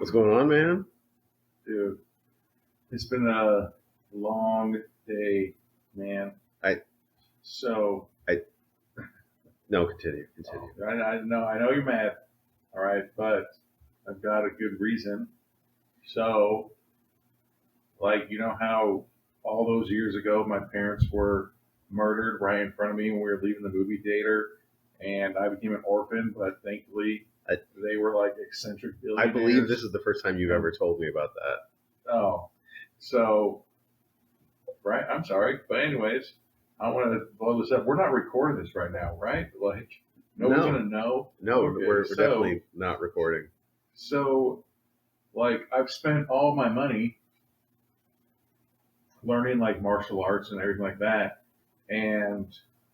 What's going on, man? Dude, it's been a long day, man. No, continue. I know you're mad, all right, but I've got a good reason. So, you know how all those years ago my parents were murdered right in front of me when we were leaving the movie theater, and I became an orphan, but thankfully they were like eccentric I billionaires. believe this is the first time you've ever told me about that. Oh, so, right, I'm sorry, but anyways, I want to blow this up. We're not recording this right now, right? Nobody's going to know. No, Okay, we're definitely not recording. So, I've spent all my money learning, martial arts and everything like that, and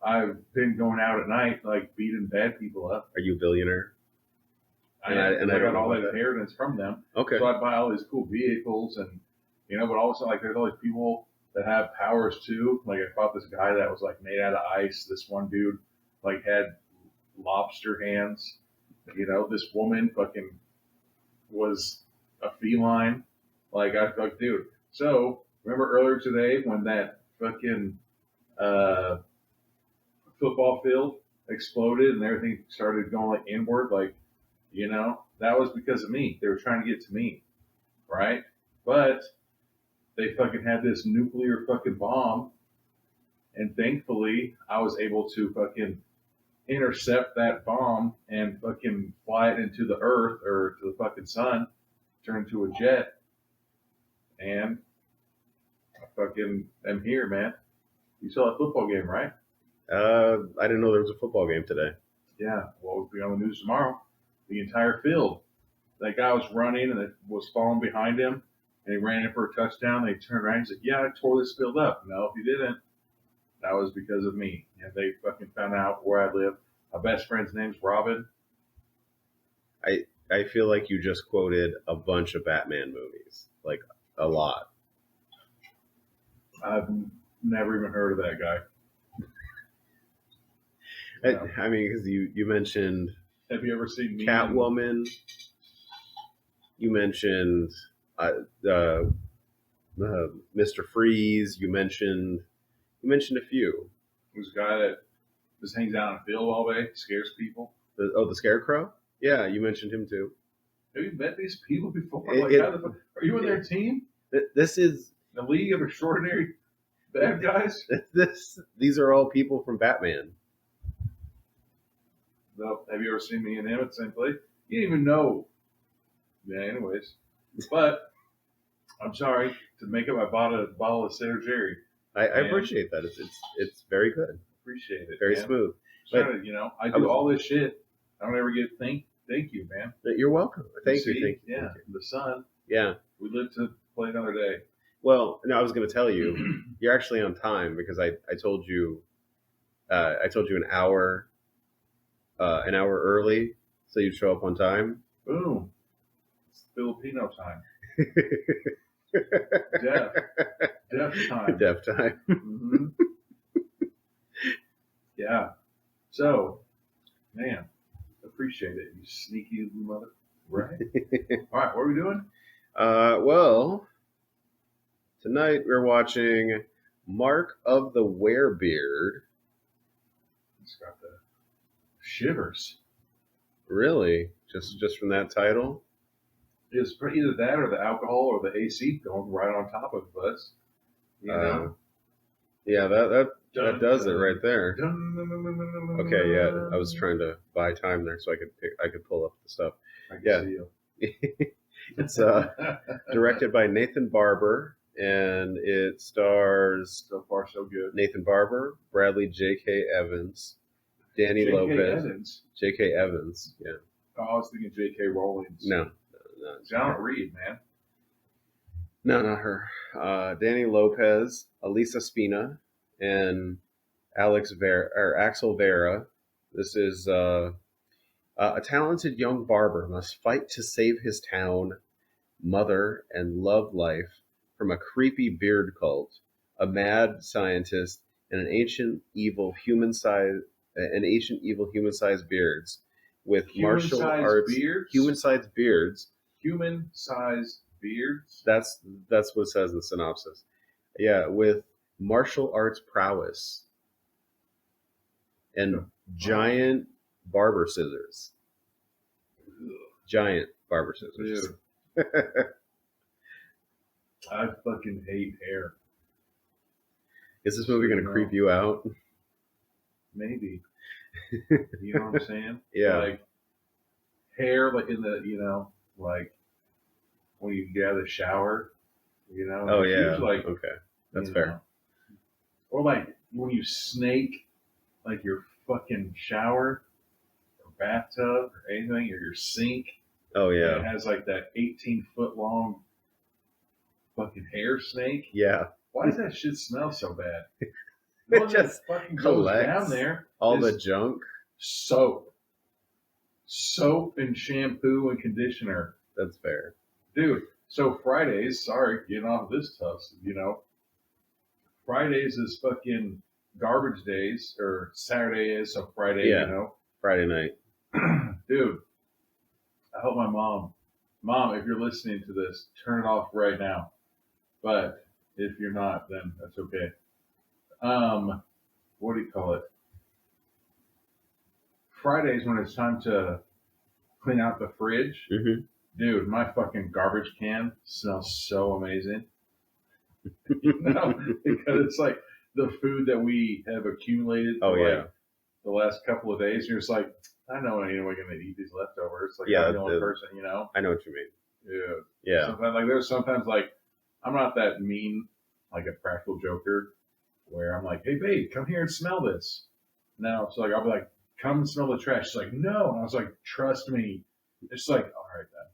I've been going out at night, beating bad people up. Are you a billionaire? I got all that inheritance from them. Okay. So I buy all these cool vehicles, and, but also, there's all these people that have powers too. I fought this guy that was made out of ice. This one dude had lobster hands. This woman fucking was a feline. Dude. So remember earlier today when that fucking football field exploded and everything started going inward? That was because of me. They were trying to get to me, right? But they fucking had this nuclear fucking bomb, and thankfully I was able to fucking intercept that bomb and fucking fly it into the earth or to the fucking sun, turn into a jet, and I fucking am here, man. You saw a football game, right? I didn't know there was a football game today. Yeah, well, it'll be on the news tomorrow. The entire field. That guy was running and it was falling behind him, and he ran in for a touchdown. They turned around and said, "Yeah, I tore this field up." No, if you didn't, that was because of me. And they fucking found out where I live. My best friend's name's Robin. I feel like you just quoted a bunch of Batman movies, a lot. I've never even heard of that guy. I mean, because you mentioned. Have you ever seen Catwoman? You mentioned Mr. Freeze. You mentioned a few. There's a guy that just hangs out in a field all day, scares people. The Scarecrow? Yeah, you mentioned him too. Have you met these people before? Are you in their team? This is the League of Extraordinary Bad Guys. These are all people from Batman. Well, have you ever seen me and him at the same place? You didn't even know. Yeah, anyways. But I'm sorry to make up. I bought a bottle of Sailor Jerry. I appreciate that. It's very good. Appreciate it. Very man. smooth. But, I do all this shit. I don't ever get thank you, man. You're welcome. Thank you. Thank you. The sun. Yeah. We live to play another day. Well, no, I was going to tell you, you're actually on time because I told you an hour early, so you'd show up on time. Boom. It's Filipino time. Deaf time. Deaf time. Mm-hmm. Yeah. So, man, appreciate it. You sneaky mother. Right. All right. What are we doing? Well, tonight we're watching Mark of the Werebeard. It's got the shivers. Really? Just from that title? It's either that or the alcohol or the AC going right on top of us. Yeah, that does it right there. Okay, yeah. I was trying to buy time there so I could pull up the stuff. I can see you. It's directed by Nathan Barbour, and it stars so far so good. Nathan Barbour, Bradley J.K. Evans, Danny Lopez. J.K. Evans, yeah. Oh, I was thinking J.K. Rowling. No. I don't read, man. No, not her. Danny Lopez, Alyssa Spina, and Axel Viera. This is a talented young barber must fight to save his town, mother, and love life from a creepy beard cult, a mad scientist, and an ancient evil human-sized beards with martial arts. Human-sized beards human-sized beards. That's what it says in the synopsis. Yeah, with martial arts prowess and giant barber scissors. Giant barber scissors. Dude, I fucking hate hair. Is this movie going to creep you out? Maybe. You know what I'm saying? Yeah. Like hair, like in the, like when you get out of the shower, Oh yeah. Like, okay, that's fair. Or like when you snake, like your fucking shower or bathtub or anything, or your sink. Oh yeah. And it has like that 18-foot long fucking hair snake. Yeah. Why does that shit smell so bad? It just fucking goes down there. All the junk. Soap and shampoo and conditioner. That's fair, dude. So Fridays, sorry, getting off this tough, Fridays is fucking garbage days, or Saturday is, so Friday, Friday night. Dude, I hope my mom, if you're listening to this, turn it off right now. But if you're not, then that's okay. What do you call it? Fridays, when it's time to clean out the fridge, dude, my fucking garbage can smells so amazing. Because it's like the food that we have accumulated for the last couple of days. You're just like, I know we're going to eat these leftovers. Like, I'm the only person, I know what you mean. Yeah. Sometimes, there's sometimes, I'm not that mean, like a practical joker, where I'm like, hey, babe, come here and smell this. No, so I'll be like, come and smell the trash. She's like, no. And I was like, trust me. It's like, all right then,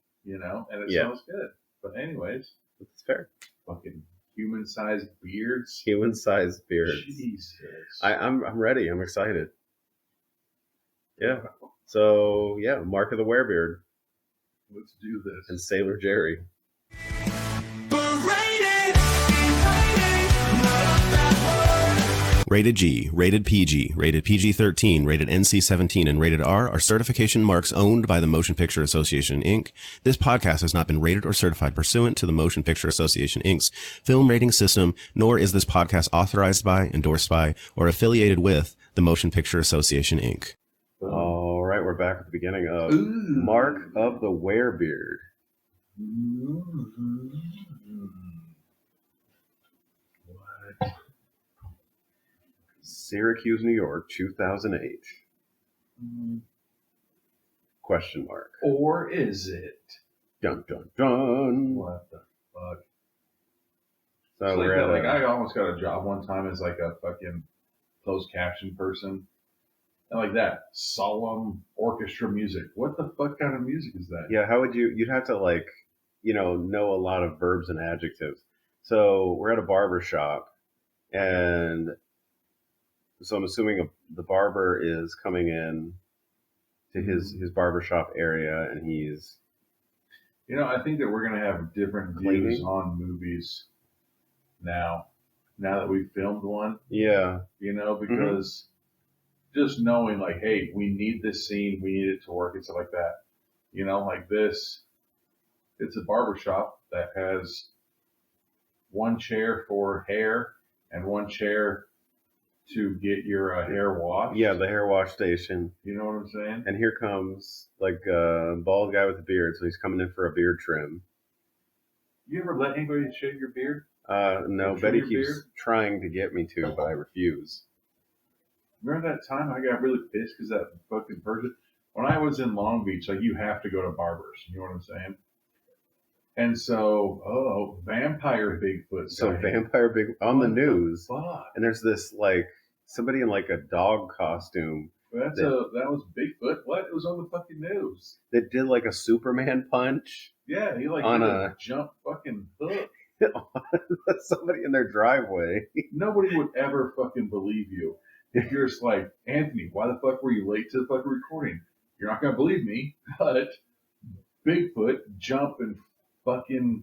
and it smells good. But anyways, it's fair. Fucking human-sized beards. Human-sized beards. Jesus. I'm ready. I'm excited. Yeah. So yeah, Mark of the Werebeard. Let's do this. And Sailor Jerry. Rated G, rated PG, rated PG-13, rated NC-17, and rated R are certification marks owned by the Motion Picture Association, Inc. This podcast has not been rated or certified pursuant to the Motion Picture Association, Inc.'s film rating system, nor is this podcast authorized by, endorsed by, or affiliated with the Motion Picture Association, Inc. All right, we're back at the beginning of Mark of the Werebeard. What? Syracuse, New York, 2008. Question mark. Or is it? Dun, dun, dun. What the fuck? So we're at I almost got a job one time as like a fucking closed caption person. And like that solemn orchestra music. What the fuck kind of music is that? Yeah, how would you'd have to know a lot of verbs and adjectives. So we're at a barber shop, and so I'm assuming the barber is coming in to his barbershop area, and he's... I think that we're going to have different views on movies now that we've filmed one. Yeah. Because just knowing, like, hey, we need this scene, we need it to work, and stuff like that. Like this, it's a barbershop that has one chair for hair and one chair to get your hair washed. Yeah, the hair wash station. You know what I'm saying? And here comes like a bald guy with a beard, so he's coming in for a beard trim. You ever let anybody shave your beard? No, Betty keeps trying to get me to, but I refuse. Remember that time I got really pissed because that fucking person? When I was in Long Beach, like, you have to go to barbers. You know what I'm saying? And so, vampire Bigfoot. So vampire Bigfoot on the news. Fuck? And there's this like somebody in like a dog costume. That was Bigfoot. What? It was on the fucking news. That did like a Superman punch. Yeah, he like on did a jump fucking hook. Somebody in their driveway. Nobody would ever fucking believe you if you're just like, Anthony, why the fuck were you late to the fucking recording? You're not gonna believe me, but Bigfoot jump and fucking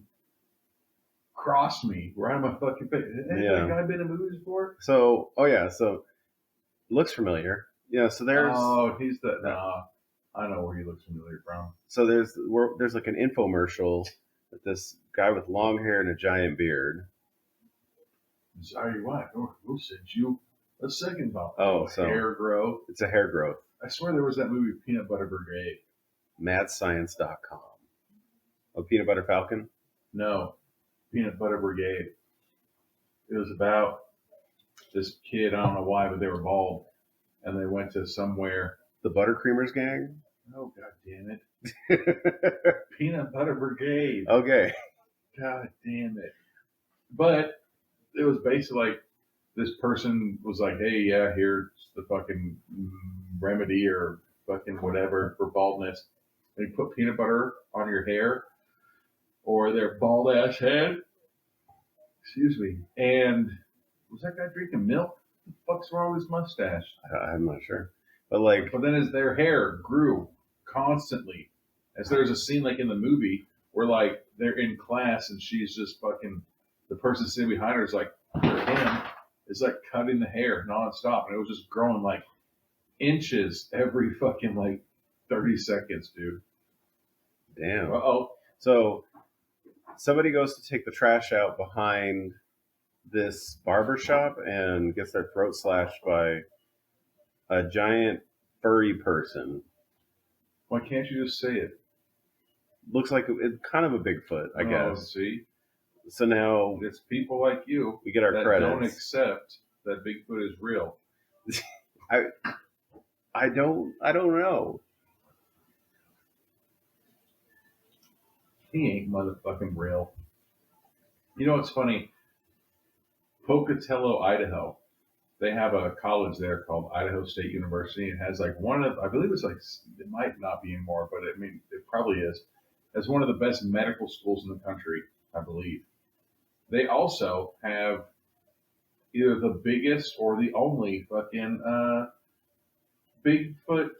crossed me right on my fucking face. Has that guy been in movies before? So, so looks familiar. Yeah, so there's... Oh, he's the... Nah. I know where he looks familiar from. So there's like an infomercial with this guy with long hair and a giant beard. Sorry, what? We'll send you a second bottle. Oh, so hair growth. It's a hair growth. I swear there was that movie Peanut Butter Brigade. Madscience.com. Oh, Peanut Butter Falcon? No, Peanut Butter Brigade. It was about this kid, I don't know why, but they were bald. And they went to somewhere. The Buttercreamers gang? Oh, god damn it. Peanut Butter Brigade. Okay. God damn it. But it was basically like this person was like, hey, yeah, here's the fucking remedy or fucking whatever for baldness. And you put peanut butter on your hair or their bald ass head. Excuse me. And was that guy drinking milk? What the fuck's wrong with his mustache? I'm not sure. But then as their hair grew constantly, as there's a scene like in the movie where like they're in class and she's just fucking, the person sitting behind her is like, for him, is like cutting the hair nonstop. And it was just growing like inches every fucking like 30 seconds, dude. Damn. Uh-oh. So somebody goes to take the trash out behind this barber shop and gets their throat slashed by a giant furry person. Why can't you just say it? Looks like it's kind of a Bigfoot, I guess. See? So now it's people like you we get our that credits. Don't accept that Bigfoot is real. I don't know. He ain't motherfucking real. You know what's funny? Pocatello, Idaho. They have a college there called Idaho State University. It has like I believe it's like, it might not be anymore, but I mean, it probably is. It's one of the best medical schools in the country, I believe. They also have either the biggest or the only fucking Bigfoot,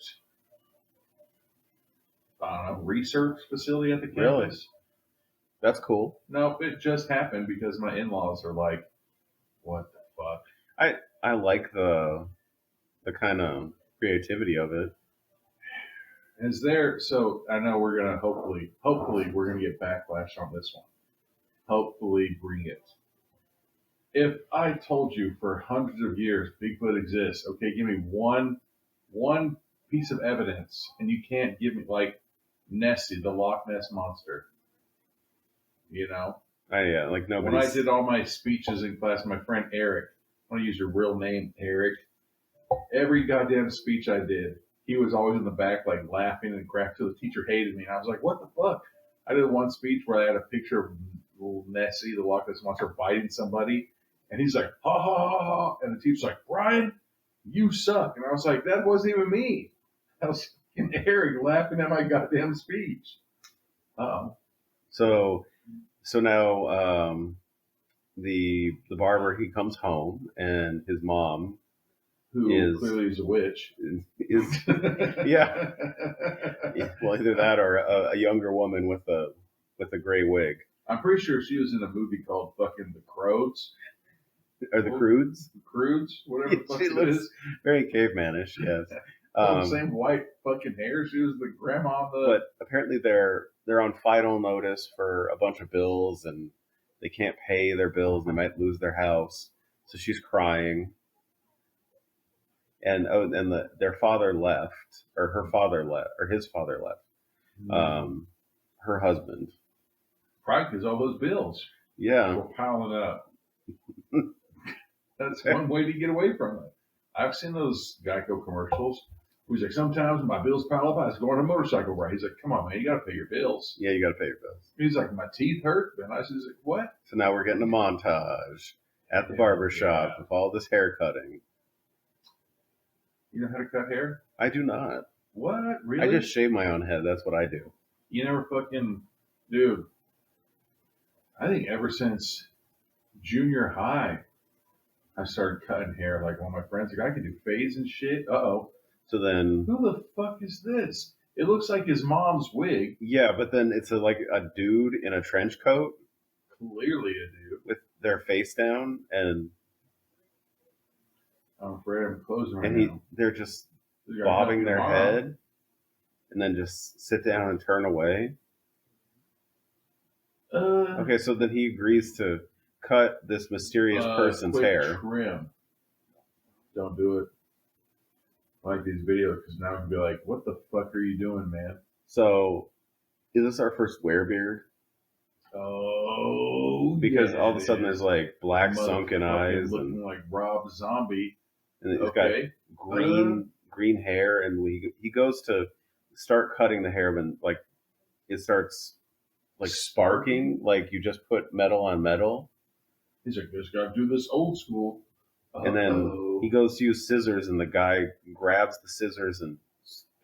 I don't know, research facility at the campus. Really? That's cool. No, it just happened because my in-laws are like, what the fuck? I like the kind of creativity of it. Is there, so I know we're going to hopefully we're going to get backlash on this one. Hopefully bring it. If I told you for hundreds of years Bigfoot exists, okay, give me one piece of evidence, and you can't give me like Nessie, the Loch Ness monster. You know? Yeah, like nobody. When I did all my speeches in class, my friend Eric, I want to use your real name, Eric. Every goddamn speech I did, he was always in the back, like laughing and crap till the teacher hated me. And I was like, what the fuck? I did one speech where I had a picture of little Nessie, the Loch Ness monster, biting somebody. And he's like, ha ha ha ha. And the teacher's like, Brian, you suck. And I was like, that wasn't even me. That was Eric laughing at my goddamn speech. So now the barber, he comes home and his mom, who clearly is a witch, is yeah. Well, either that or a younger woman with a gray wig. I'm pretty sure she was in a movie called fucking The Crows. Or the Croods? The Croods, whatever the fuck it is. Very cavemanish, yes. The same white fucking hair. She was the grandma. But apparently they're on final notice for a bunch of bills, and they can't pay their bills. They might lose their house. So she's crying. And their father left, or her father left, or his father left. Her husband. Probably because all those bills. Yeah. Were piling up. That's one way to get away from it. I've seen those Geico commercials. He's like, sometimes when my bills pile up, I just go on a motorcycle ride. He's like, come on, man, you got to pay your bills. Yeah, you got to pay your bills. He's like, my teeth hurt. And I was like, what? So now we're getting a montage at the barber shop with all this hair cutting. You know how to cut hair? I do not. What? Really? I just shave my own head. That's what I do. You never fucking... Dude, I think ever since junior high, I started cutting hair. Like one of my friends, like, I can do fades and shit. Uh-oh. So then... Who the fuck is this? It looks like his mom's wig. Yeah, but then it's like a dude in a trench coat. Clearly a dude. With their face down, and... I'm afraid I'm closing right now. They're just bobbing their head. and then just sit down and turn away? Okay, so then he agrees to cut this mysterious person's quick hair. Trim. Don't do it. I like these videos because now I can be like, what the fuck are you doing, man? So, is this our first Werebeard? Oh, because yeah, all of a sudden there's like black sunken eyes looking and like Rob Zombie. he's got green hair, and he goes to start cutting the hair, and like it starts like sparking, like you just put metal on metal. He's like, just gotta do this old school. And then he goes to use scissors, and the guy grabs the scissors and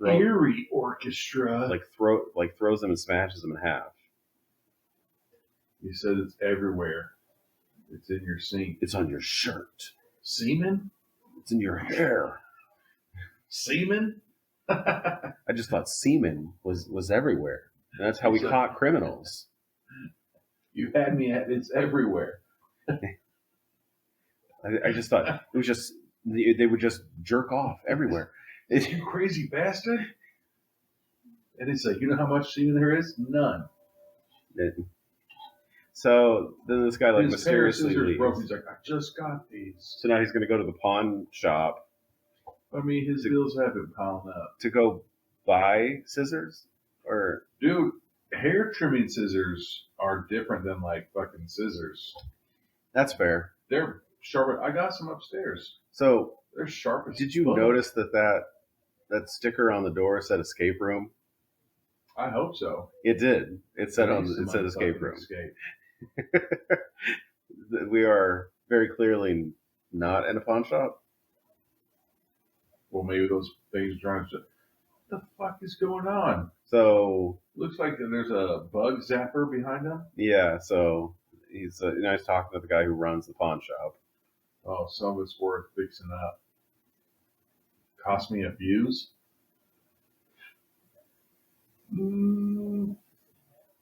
eerie orchestra, throws them and smashes them in half. He says it's everywhere. It's in your sink. It's on your shirt. Semen? It's in your hair. Semen? I just thought semen was everywhere. And that's how we caught criminals. You had me at it's everywhere. I just thought it was just they would just jerk off everywhere. You crazy bastard! And it's like, you know how much semen there is? None. So then this guy his mysteriously leaves. Broke. He's like, I just got these. So now he's going to go to the pawn shop. I mean, his bills have been piling up. To go buy scissors? Or dude, hair trimming scissors are different than like fucking scissors. That's fair. They're sharp. I got some upstairs. So they're sharp as did you notice that sticker on the door said escape room? I hope so. It did. It said escape room. We are very clearly not in a pawn shop. Well, maybe those things are trying to. What the fuck is going on? So looks like there's a bug zapper behind him. Yeah. So he's talking to the guy who runs the pawn shop. Oh, some of it's worth fixing up. Cost me a fuse.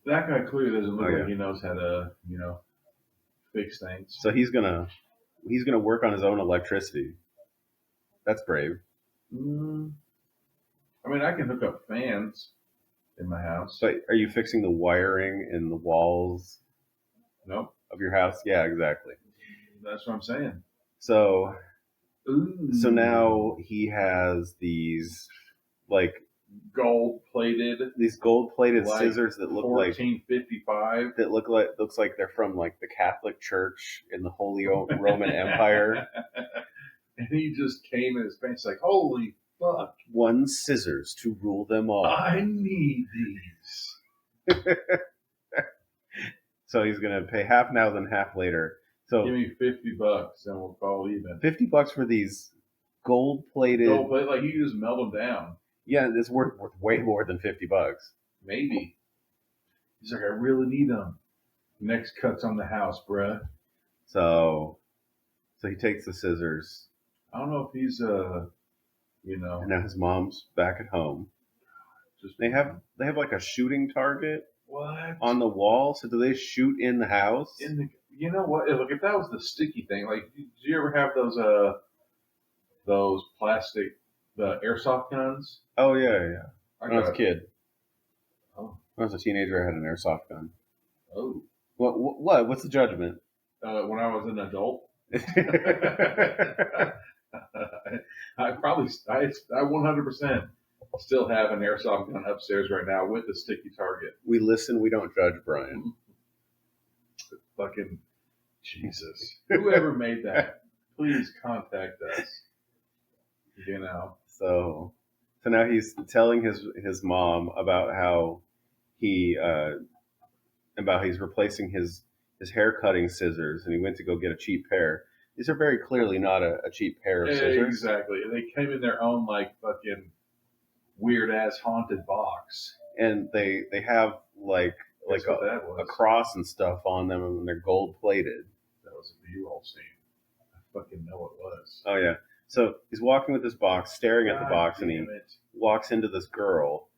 That guy clearly doesn't look like he knows how to, fix things. So he's gonna work on his own electricity. That's brave. I mean, I can hook up fans in my house. But are you fixing the wiring in the walls? Nope. Of your house? Yeah, exactly. That's what I'm saying. So now he has these gold-plated scissors that look 1455. That looks like they're from like the Catholic Church in the Holy Roman Empire. And he just came in his face like, holy fuck. One scissors to rule them all. I need these. So he's going to pay half now, then half later. So give me $50 and we'll call even. $50 for these gold-plated. Gold-plated, like you can just melt them down. Yeah, it's worth way more than $50. Maybe. He's like, I really need them. Next cut's on the house, bruh. So he takes the scissors. I don't know if he's And now his mom's back at home. They have like a shooting target. What? On the wall. So do they shoot in the house? You know what? Look, if that was the sticky thing, like, did you ever have those plastic, the airsoft guns? Oh yeah. When I was a kid. Oh. When I was a teenager, I had an airsoft gun. Oh. What? What's the judgment? When I was an adult. I 100% still have an airsoft gun upstairs right now with a sticky target. We listen, we don't judge, Brian. Fucking Jesus. Whoever made that, please contact us. So now he's telling his mom about how he's replacing his hair cutting scissors, and he went to go get a cheap pair. These are very clearly not a cheap pair of scissors. Exactly. They came in their own fucking weird ass haunted box. And they have a cross and stuff on them, and they're gold plated. That was a B-roll scene. I fucking know it was. Oh yeah. So he's walking with this box, staring at the box, and he walks into this girl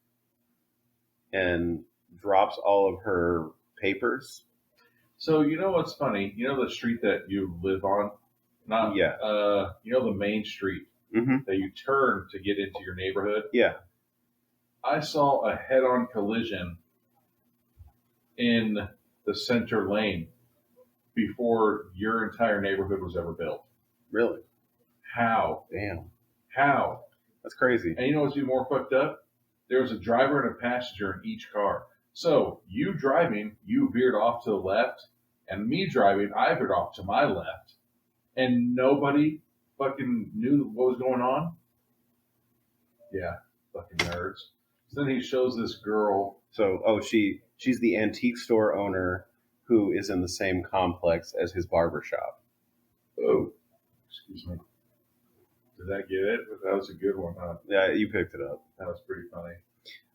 and drops all of her papers. So you know what's funny? You know the street that you live on? You know the main street that you turn to get into your neighborhood? Yeah. I saw a head-on collision in the center lane before your entire neighborhood was ever built. Really? How? Damn. How? That's crazy. And you know what's even more fucked up? There was a driver and a passenger in each car. So you driving, you veered off to the left, and me driving, I veered off to my left, and nobody fucking knew what was going on. Yeah, fucking nerds. So then he shows this girl. So, she's the antique store owner who is in the same complex as his barber shop. Oh, excuse me. Did I get it? That was a good one, huh? Yeah, you picked it up. That was pretty funny.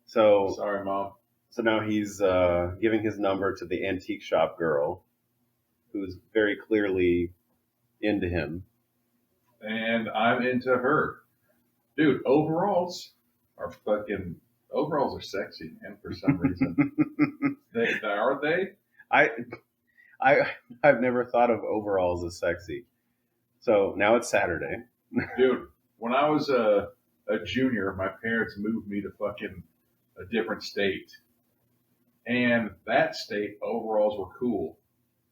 So, Sorry, Mom. so now he's giving his number to the antique shop girl, who's very clearly into him. And I'm into her. Dude, overalls are sexy, and for some reason. Aren't they? I've never thought of overalls as sexy. So now it's Saturday. Dude, when I was a junior, my parents moved me to fucking a different state. And that state, overalls were cool.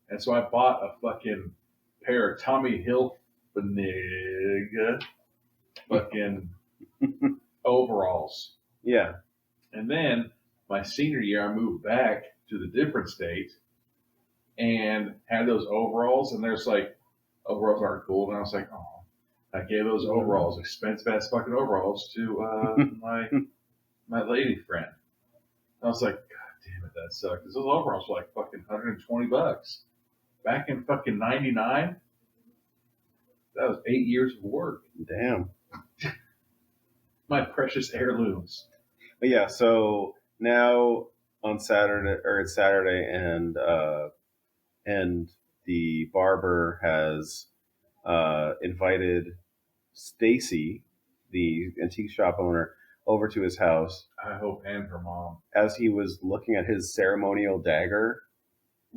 And so I bought a fucking pair of Tommy Hilfiger fucking overalls. Yeah. And then my senior year, I moved back to the different state and had those overalls. And there's like, overalls aren't cool. And I was like, oh, I gave those overalls, expensive ass fucking overalls, to my lady friend. I was like, God damn it, that sucked. Those overalls were like fucking $120. Back in fucking 99, that was 8 years of work. Damn. My precious heirlooms. But yeah, so now on Saturday, or it's Saturday, and the barber has invited Stacy, the antique shop owner, over to his house. I hope, and her mom. As he was looking at his ceremonial dagger.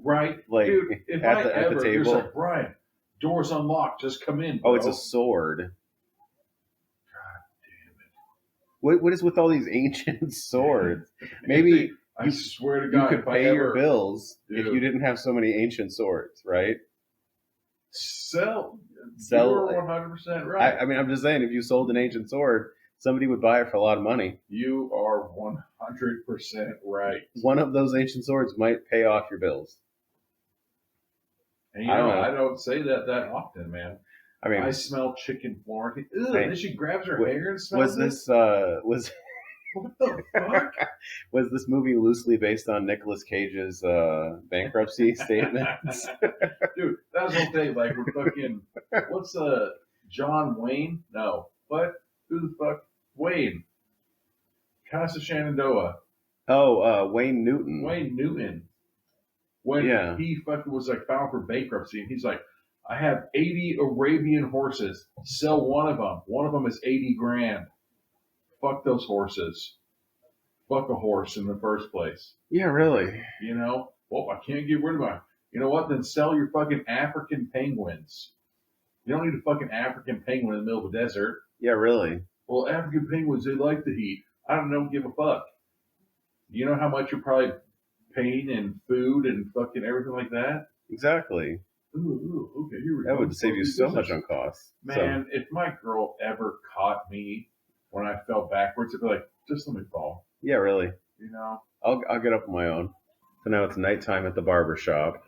Right. Like, dude, if at I the ever, table. you're like, Brian, door's unlocked, just come in, bro. Oh, it's a sword. God damn it. What is with all these ancient swords? Maybe I swear to God, you could pay your bills if you didn't have so many ancient swords, right? Sell. Sell. You're 100% right. I mean, I'm just saying, if you sold an ancient sword, somebody would buy it for a lot of money. You are 100% right. One of those ancient swords might pay off your bills. And I don't say that often, man. I mean, I smell chicken Florentine. Ugh, hey, then she grabs her hair and smells was what the fuck? Was this movie loosely based on Nicolas Cage's bankruptcy statements? Dude, that was the whole thing. Like, we're fucking, what's John Wayne? No. What? Who the fuck? Wayne. Casa Shenandoah. Oh, Wayne Newton. Wayne Newton. When he fucking was like filed for bankruptcy, and he's like, I have 80 Arabian horses. Sell one of them. One of them is 80 grand. Fuck those horses. Fuck a horse in the first place. Yeah, really. You know? Well, I can't get rid of mine. You know what? Then sell your fucking African penguins. You don't need a fucking African penguin in the middle of the desert. Yeah, really. Well, African penguins, they like the heat. I don't give a fuck. You know how much you're probably paying in food and fucking everything like that? Exactly. Ooh, okay, here we go. That would save you so much on costs. Man, if my girl ever caught me when I fell backwards, it'd be like, just let me fall. Yeah, really. You know? I'll get up on my own. So now it's nighttime at the barber shop.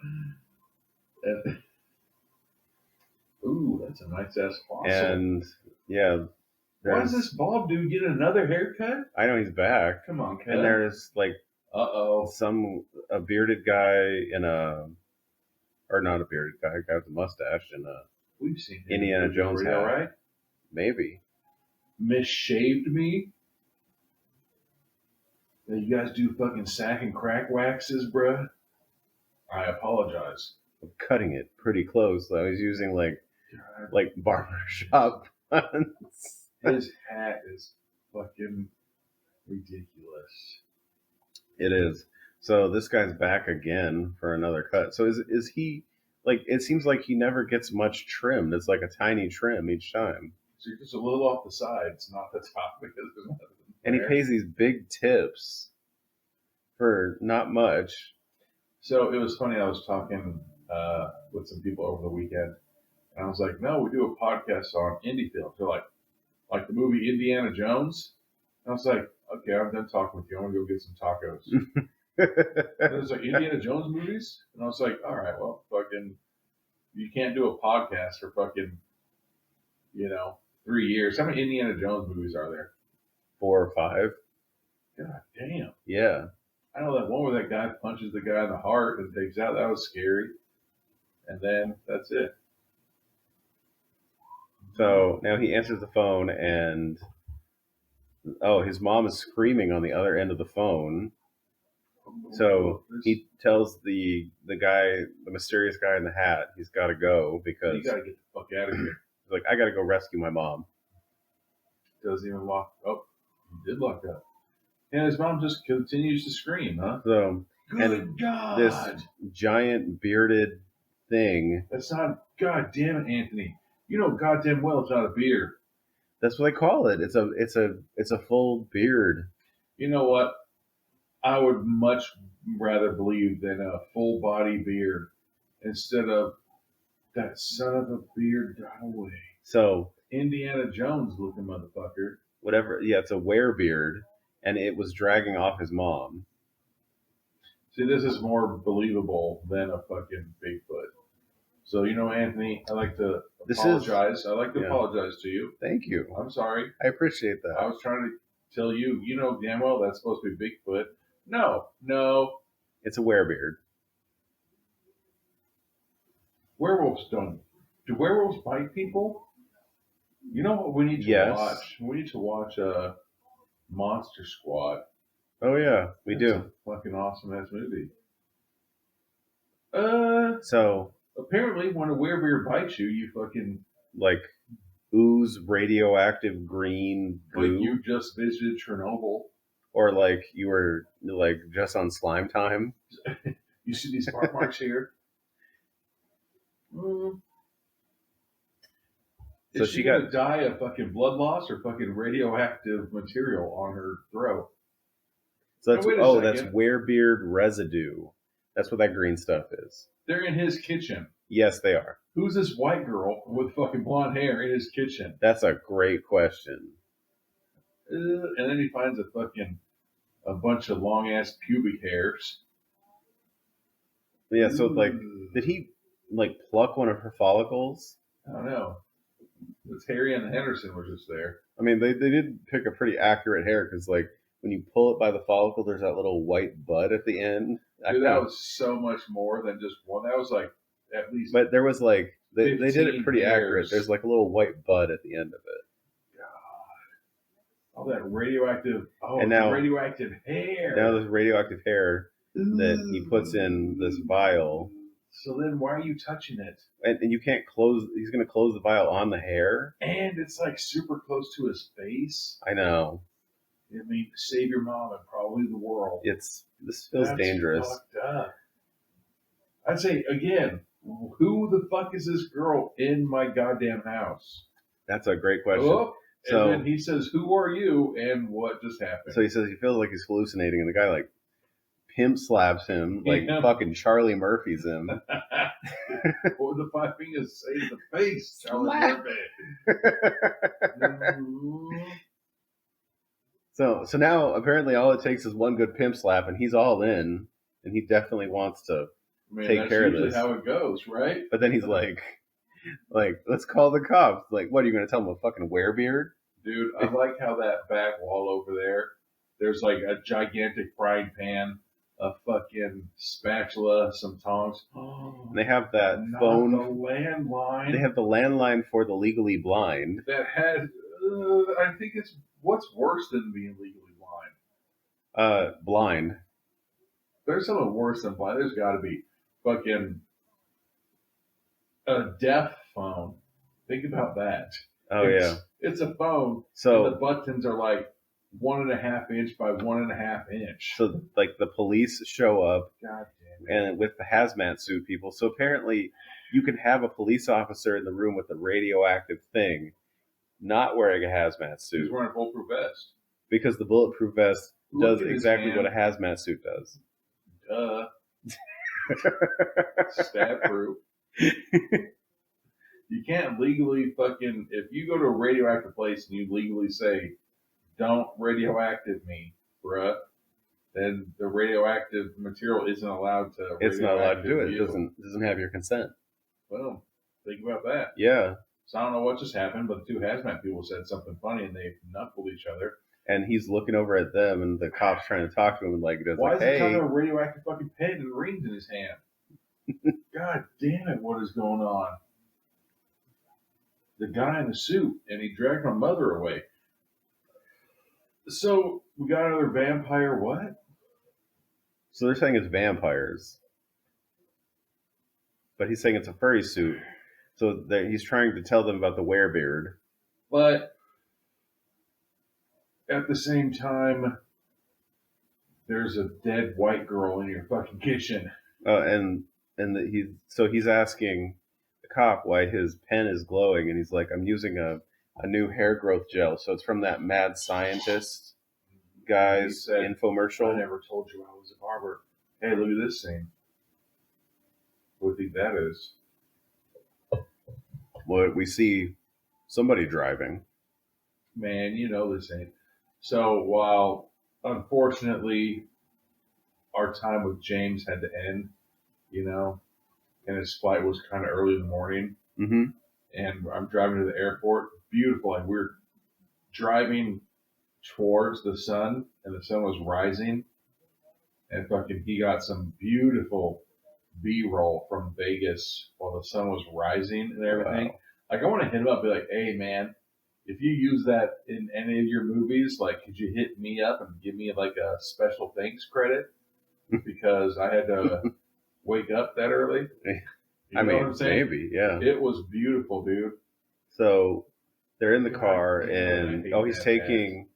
Ooh, that's a nice ass fossil. And yeah. Why does this bald dude get another haircut? I know he's back. Come on, cut. And there's like a bearded guy in a, or not a bearded guy, a guy with a mustache and a We've seen him Indiana Jones hat. Right? Maybe. Misshaved me. Now you guys do fucking sack and crack waxes, bruh. I apologize. I'm cutting it pretty close. I was using like barbershop puns. His hat is fucking ridiculous. It is. So this guy's back again for another cut. So is he, like, it seems like he never gets much trimmed. It's like a tiny trim each time. So you're just a little off the sides, not the top, because there's nothing And he pays these big tips for not much. So it was funny. I was talking with some people over the weekend, and I was like, "No, we do a podcast on indie films." They're like the movie Indiana Jones. And I was like, "Okay, I'm done talking with you. I want to go get some tacos." And it was like Indiana Jones movies, and I was like, "All right, well, fucking, you can't do a podcast for fucking, 3 years. How many Indiana Jones movies are there?" 4 or 5. God damn. Yeah. I know that one where that guy punches the guy in the heart and takes out. That was scary. And then that's it. So now he answers the phone, and his mom is screaming on the other end of the phone. So he tells the guy, the mysterious guy in the hat, he's got to go because you got to get the fuck out of here. He's like, I got to go rescue my mom. Doesn't even lock. Oh, he did lock up. And his mom just continues to scream, huh? So, Good God. This giant bearded thing. That's not, God damn it, Anthony. You know goddamn well it's not a beard. That's what they call it. It's a full beard. You know what? I would much rather believe than a full body beard instead of that son of a beard got away. So Indiana Jones looking motherfucker. Whatever. Yeah, it's a werebeard, and it was dragging off his mom. See, this is more believable than a fucking Bigfoot. So, Anthony, I like to apologize. I like to apologize to you. Thank you. I'm sorry. I appreciate that. I was trying to tell you, damn well that's supposed to be Bigfoot. No. It's a werebeard. Werewolves don't. Do werewolves bite people? You know what we need to watch? We need to watch Monster Squad. Oh, yeah, That's do. A fucking awesome-ass movie. So apparently, when a werebeard bites you, you fucking ooze radioactive green goo. Like you just visited Chernobyl. Or you were just on slime time. You see these spark marks here? So Is she gonna die of fucking blood loss or fucking radioactive material on her throat? So that's that's Werebeard residue. That's what that green stuff is. They're in his kitchen. Yes, they are. Who's this white girl with fucking blonde hair in his kitchen? That's a great question. And then he finds a bunch of long ass pubic hairs. Yeah. So did he pluck one of her follicles? I don't know. It's Harry and Henderson were just there. I mean, they did pick a pretty accurate hair because when you pull it by the follicle, there's that little white bud at the end. Dude, that was so much more than just one. That was at least. But there was they did it pretty accurate. There's a little white bud at the end of it. God, all that radioactive. Oh, and now radioactive hair. Now this radioactive hair that he puts in this vial. So then, why are you touching it? And you can't close. He's going to close the vial on the hair, and it's super close to his face. I know. I mean, save your mom and probably the world. This feels dangerous. Fucked up. I'd say again, who the fuck is this girl in my goddamn house? That's a great question. Oh, and then he says, "Who are you?" and what just happened? So he says he feels like he's hallucinating, and the guy pimp slaps him, fucking Charlie Murphy's him. What would the 5 fingers say to the face, Charlie Murphy? So now apparently all it takes is one good pimp slap, and he's all in, and he definitely wants to take care of this. That's usually how it goes, right? But then he's like, let's call the cops. What are you going to tell him, a fucking werebeard? Dude, I like how that back wall over there's a gigantic frying pan, a fucking spatula, some tongs. And they have that phone. The landline. They have the landline for the legally blind. That had, I think it's, what's worse than being legally blind? Blind. There's something worse than blind. There's got to be fucking a deaf phone. Think about that. It's a phone. So and the buttons are 1.5 inch by 1.5 inch. So the police show up. God damn it. And with the hazmat suit people. So apparently you can have a police officer in the room with the radioactive thing not wearing a hazmat suit. He's wearing a bulletproof vest. Because the bulletproof vest Look does at his exactly hand. what a hazmat suit does. Stab proof. You can't legally fucking, if you go to a radioactive place and you legally say, don't radioactive me, bruh, then the radioactive material isn't allowed to. It's not allowed to do it. you. It doesn't have your consent. Boom. Think about that. Yeah. So I don't know what just happened, but the two hazmat people said something funny and they knuckled each other. And he's looking over at them, and the cop's trying to talk to him, and like, Why is he hey, talking about a radioactive fucking pen and rings in his hand? God damn it, what is going on? The guy in the suit, and he dragged my mother away. So we got another vampire. What? So they're saying it's vampires, but he's saying it's a furry suit. So he's trying to tell them about the Werebeard. But at the same time, there's a dead white girl in your fucking kitchen. He's asking the cop why his pen is glowing, and he's like, I'm using a new hair growth gel. So it's from that mad scientist guy's infomercial. I never told you I was a barber. Hey, look at this scene. What do you think that is? Well, we see somebody driving. Man, you know this ain't. So while, unfortunately, our time with James had to end, and his flight was kind of early in the morning, and I'm driving to the airport, beautiful, and we're driving towards the sun, and the sun was rising, and fucking he got some beautiful B-roll from Vegas while the sun was rising and everything. Wow. Like, I want to hit him up and be like, hey, man, if you use that in any of your movies, like, could you hit me up and give me, like, a special thanks credit? Because I had to wake up that early. I mean, what I'm saying? Maybe, yeah. It was beautiful, dude. So they're in the car, and he's taking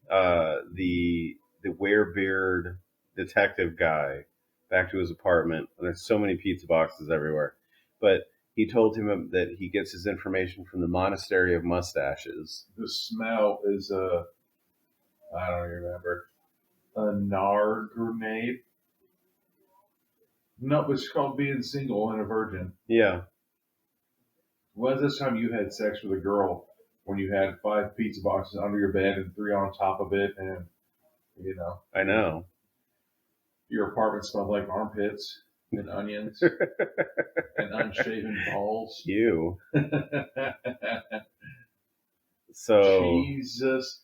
the Werebeard detective guy back to his apartment. And there's so many pizza boxes everywhere. But he told him that he gets his information from the Monastery of Mustaches. The smell is I don't remember, a NAR grenade. No, it's called being single and a virgin. Yeah. When's this time you had sex with a girl when you had 5 pizza boxes under your bed and 3 on top of it, and I know. Your apartment smelled like armpits and onions and unshaven balls. Ew. So Jesus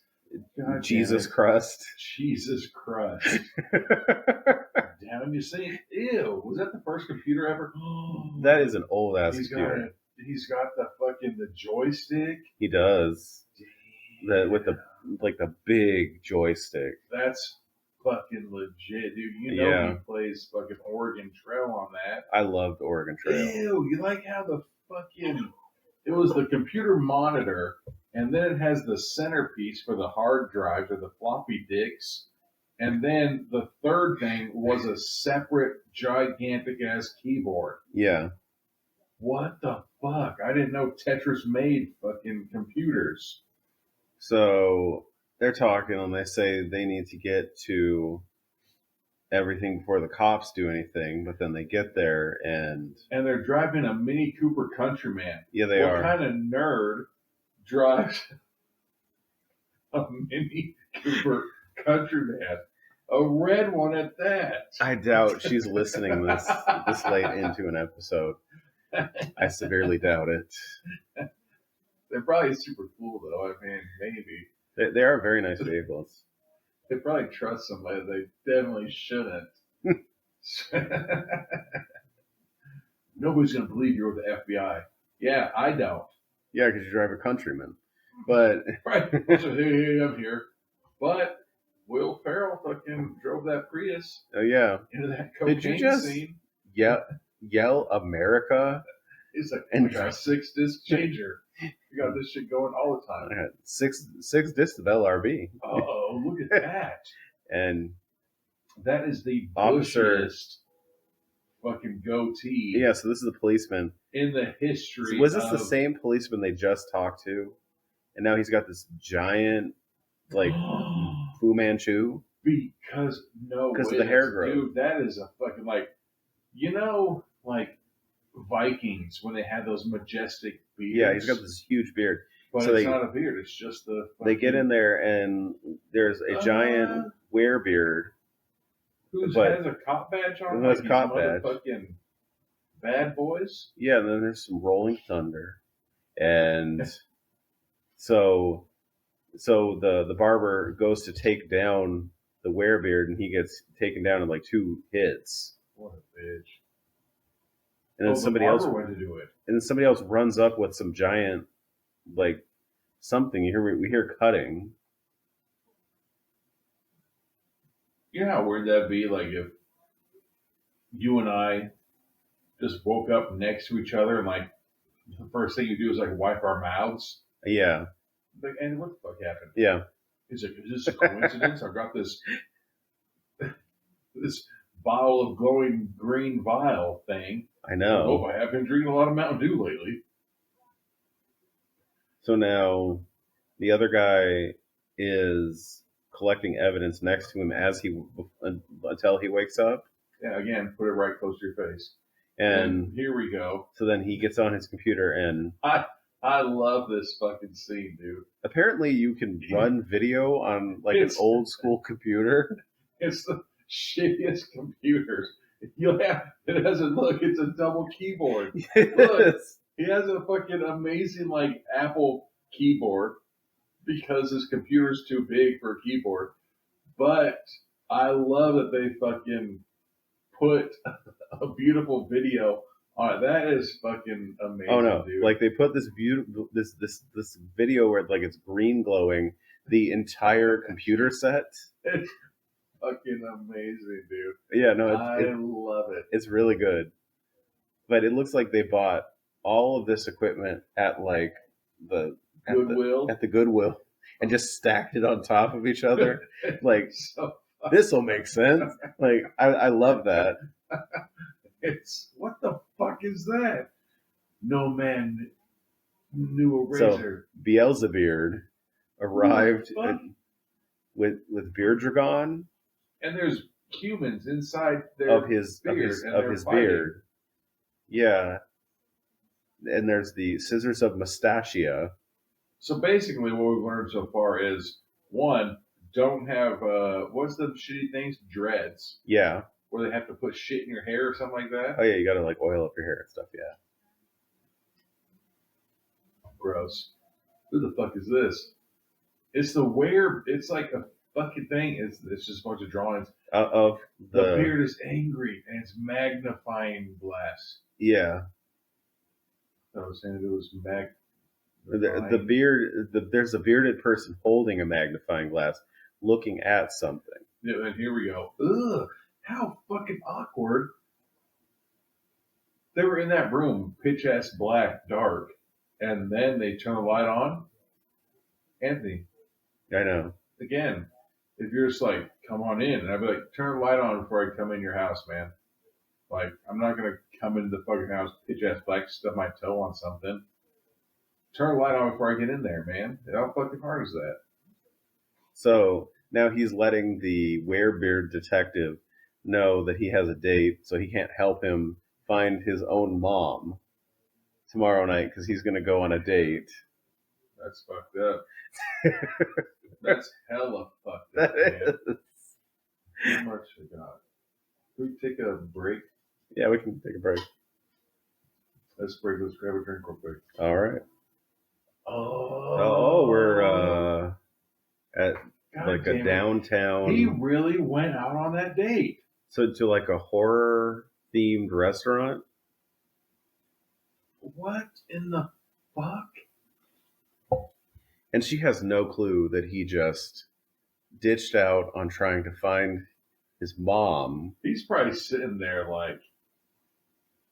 Christ. Jesus Christ. Damn, you say, ew, was that the first computer ever? That is an old ass computer. He's got the joystick. He does. With the big joystick. That's fucking legit, dude. He plays fucking Oregon Trail on that. I loved Oregon Trail. Ew, you like how it was the computer monitor, and then it has the centerpiece for the hard drives or the floppy disks, and then the third thing was a separate gigantic ass keyboard. Yeah. What the fuck? I didn't know Tetris made fucking computers. So they're talking, and they say they need to get to everything before the cops do anything, but then they get there and they're driving a Mini Cooper Countryman. Yeah, they are. What kind of nerd drives a Mini Cooper Countryman? A red one at that. I doubt she's listening this late into an episode. I severely doubt it. They're probably super cool, though. I mean, maybe. They are very nice vehicles. They probably trust somebody. They definitely shouldn't. Nobody's going to believe you're with the FBI. Yeah, I don't. Yeah, because you drive a Countryman. But right. So, hey, I'm here. But Will Ferrell fucking drove that Prius. Oh, yeah. Into that cocaine Did you just scene. Yell America? It's like a 6-disc changer. You got this shit going all the time. I had six discs of LRB. Oh, look at that. And that is the officer bushiest fucking goatee. Yeah, so this is the policeman. In the history. So was this the same policeman they just talked to? And now he's got this giant, Fu Manchu. Because no Because of way, the hair growth. dude, that is a fucking like Vikings when they had those majestic beards. Yeah, he's got this huge beard. But so it's not a beard; it's just the. They get in there and there's a giant Werebeard. Who has a cop badge on? Who has a cop badge? Fucking bad boys. Yeah, and then there's some Rolling Thunder, and so the barber goes to take down the Werebeard, and he gets taken down in like 2 hits. What a bitch! And then somebody else went to do it. And then somebody else runs up with some giant, like something. We hear cutting. You know how weird that'd be? Like if you and I just woke up next to each other and like the first thing you do is like wipe our mouths. Yeah. Like, and what the fuck happened? Yeah. Is this a coincidence? I got this vial of glowing green vial thing. I know. I have been drinking a lot of Mountain Dew lately. So now the other guy is collecting evidence next to him until he wakes up. Yeah, again, put it right close to your face. And here we go. So then he gets on his computer and I love this fucking scene, dude. Apparently you can run video on like an old school computer. It's the shittiest computer. It doesn't look, it's a double keyboard. Look, he has a fucking amazing like Apple keyboard because his computer's too big for a keyboard. But I love that they fucking put a beautiful video on it. That is fucking amazing. Oh no! Dude. Like they put this beautiful this video where like it's green glowing the entire computer set. It's fucking amazing, dude. Yeah, no, I love it. It's really good. But it looks like they bought all of this equipment at like the Goodwill and just stacked it on top of each other. Like this will make sense. Like I love that. It's what the fuck is that? No man knew a razor. So Beelzebeard arrived with Beard Dragon, and there's humans inside of his beard. Yeah, and there's the Scissors of Mustachia. So basically, what we've learned so far is one, don't have what's the shitty things? Dreads. Yeah. Where they have to put shit in your hair or something like that. Oh yeah, you gotta like oil up your hair and stuff. Yeah. Gross. Who the fuck is this? It's It's like a fucking thing. It's just a bunch of drawings of the beard is angry and it's magnifying glass. Yeah. I was saying it was the beard. There's a bearded person holding a magnifying glass, looking at something. Yeah, and here we go. Ugh. How fucking awkward. They were in that room, pitch ass black, dark, and then they turn the light on. Anthony. I know. Again, if you're just like, come on in, and I'd be like, turn the light on before I come in your house, man. Like, I'm not going to come into the fucking house, pitch ass black, stub my toe on something. Turn the light on before I get in there, man. How fucking hard is that? So now he's letting the Werebeard detective know that he has a date, so he can't help him find his own mom tomorrow night because he's going to go on a date. That's fucked up. That's hella fucked up, man. How much we got? Can we take a break? Yeah, we can take a break. Let's break. Let's grab a drink real quick. All right. Oh, we're at God like a downtown. He really went out on that date. So to like a horror themed restaurant. What in the fuck? And she has no clue that he just ditched out on trying to find his mom. He's probably sitting there like,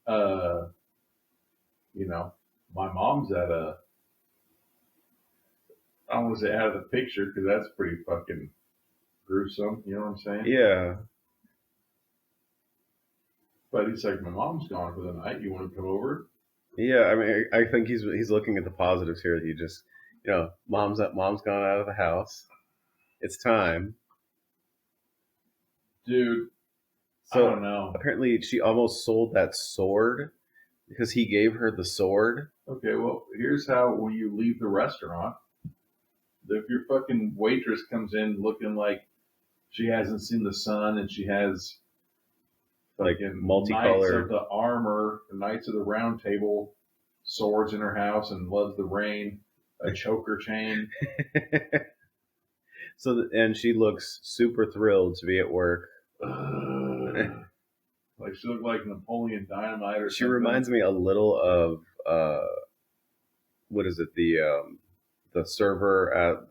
my mom's at I don't want to say out of the picture because that's pretty fucking gruesome. You know what I'm saying? Yeah. But he's like, my mom's gone for the night. You want to come over? Yeah, I mean, I think he's looking at the positives here. He just, mom's gone out of the house. It's time. Dude, So I don't know. apparently she almost sold that sword because he gave her the sword. Okay, well, here's how when you leave the restaurant, if your fucking waitress comes in looking like she hasn't seen the sun and she has Like fucking Knights of multicolored. the Armor, Knights of the Round Table swords in her house and loves the rain, a choker chain. And she looks super thrilled to be at work. Like she looked like Napoleon Dynamite or She something. reminds me a little of what is it, the server at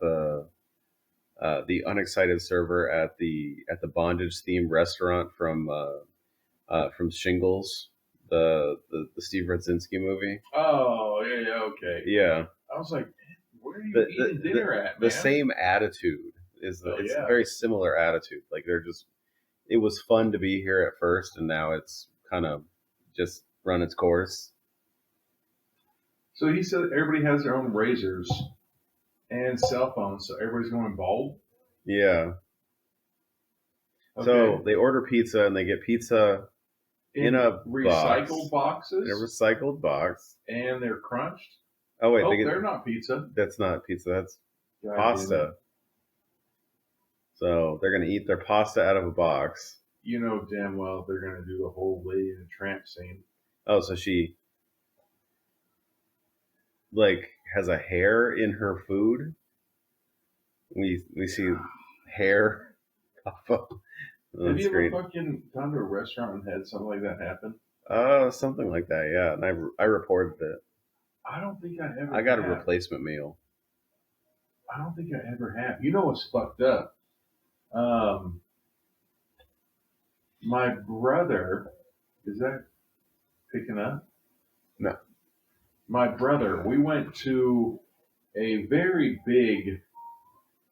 the unexcited server at the bondage themed restaurant from Shingles, the Steve Radzinski movie. Oh, yeah, okay. Yeah, I was like, where are you eating dinner at, man? the same attitude it's a very similar attitude. Like it was fun to be here at first, and now it's kind of just run its course. So he said everybody has their own razors and cell phones, so everybody's going bald. Yeah. Okay. So they order pizza, and they get pizza in a recycled boxes. In a recycled box. And they're crunched. Oh wait, they're not pizza. That's not pizza. That's pasta. So they're gonna eat their pasta out of a box. You know damn well they're gonna do the whole Lady and the Tramp scene. Oh, so she like has a hair in her food. We see hair pop up. Have you ever fucking gone to a restaurant and had something like that happen? Something like that, yeah. And I reported it. I don't think I ever. I got a replacement meal. I don't think I ever have. You know what's fucked up? My brother, is that picking up? No. My brother, we went to a very big,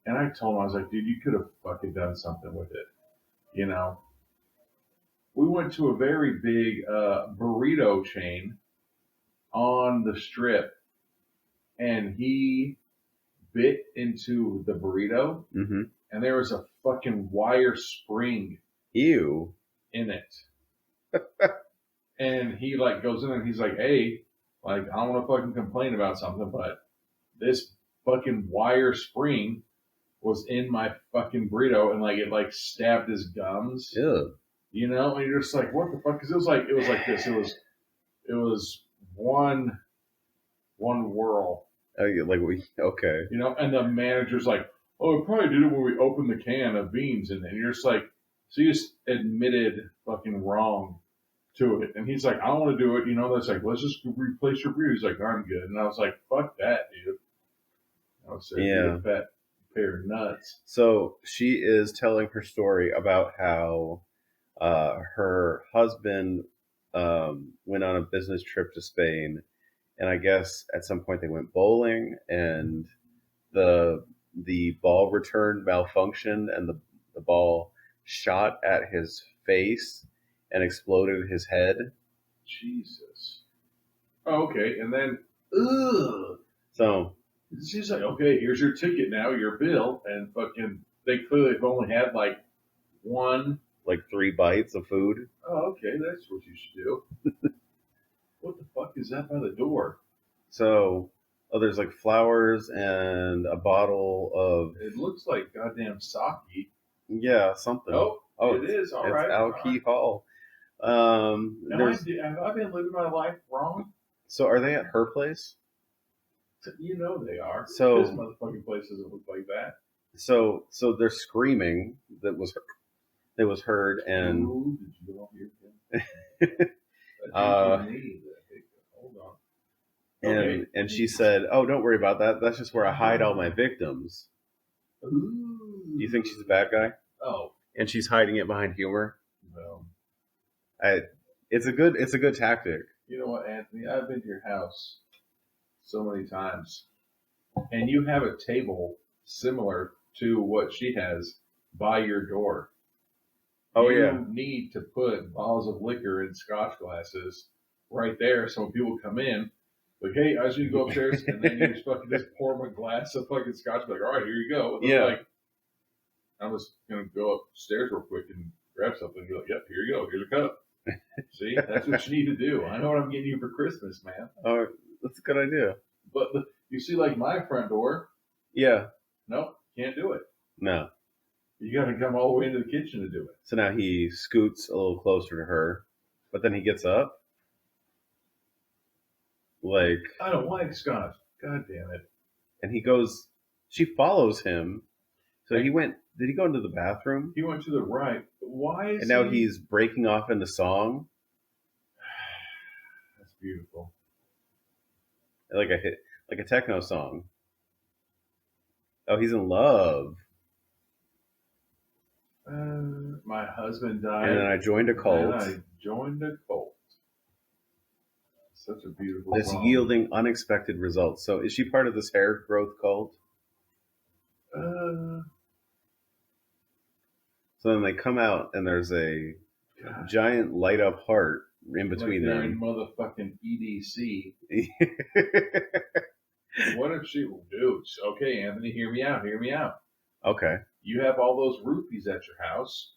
and I told him, I was like, dude, you could have fucking done something with it. You know? We went to a very big burrito chain on the strip, and he bit into the burrito, and there was a fucking wire spring. Ew. In it. And he like goes in and he's like, hey, like, I don't want to fucking complain about something, but this fucking wire spring was in my fucking burrito, and like it like stabbed his gums. Ew. You know, and you're just like, what the fuck? Because it was like this. It was one whirl. Okay. You know, and the manager's like, oh, we probably did it when we opened the can of beans, and you're just like, so you just admitted fucking wrong to it. And he's like, I don't want to do it. You know, that's like, let's just replace your burrito. He's like, I'm good. And I was like, fuck that, dude. I was saying, yeah, a fat pair of nuts. So she is telling her story about how her husband went on a business trip to Spain, and I guess at some point they went bowling, and the ball return malfunctioned, and the ball shot at his face and exploded his head. Jesus. Oh, okay. And then, ugh. So she's like, okay, here's your ticket now, your bill. And fucking, they clearly have only had like 3 bites of food. Oh, okay. That's what you should do. What the fuck is that by the door? So, there's like flowers and a bottle of. It looks like goddamn sake. Yeah, something. Oh, it is. All right. Alcohol. Have I been living my life wrong? So are they at her place? You know they are. So this motherfucking place doesn't look like that. So they're screaming. That was heard, and. Ooh, did you all hear him? Hold on. And she said, "Oh, don't worry about that. That's just where I hide all my victims." Ooh. Do you think she's a bad guy? Oh. And she's hiding it behind humor. No. It's a good tactic. You know what, Anthony? I've been to your house so many times, and you have a table similar to what she has by your door. Oh, you need to put bottles of liquor in scotch glasses right there, so when people come in, like, hey, I just need to go upstairs, and then you just fucking just pour them a glass of fucking scotch, like, all right, here you go. And like, I'm just gonna go upstairs real quick and grab something, you're like, yep, here you go, here's a cup. See, that's what you need to do. I know what I'm getting you for Christmas, man. Oh, that's a good idea. But you see, like my front door, Yeah. nope, can't do it. No. You got to come all the way into the kitchen to do it. So now he scoots a little closer to her, but then he gets up. Like, I don't like scotch. God damn it. and he goes, she follows him. So he went, did he go into the bathroom? He went to the right. Why is And now he... he's breaking off into song. That's beautiful. Like a techno song. Oh, he's in love. My husband died. And then I joined a cult. And I joined a cult. Such a beautiful That's song. yielding unexpected results. So is she part of this hair growth cult? So then they come out and there's a giant light up heart in between like them. Motherfucking EDC. What if she... Dude, okay, Anthony, hear me out. Hear me out. Okay. You have all those rupees at your house.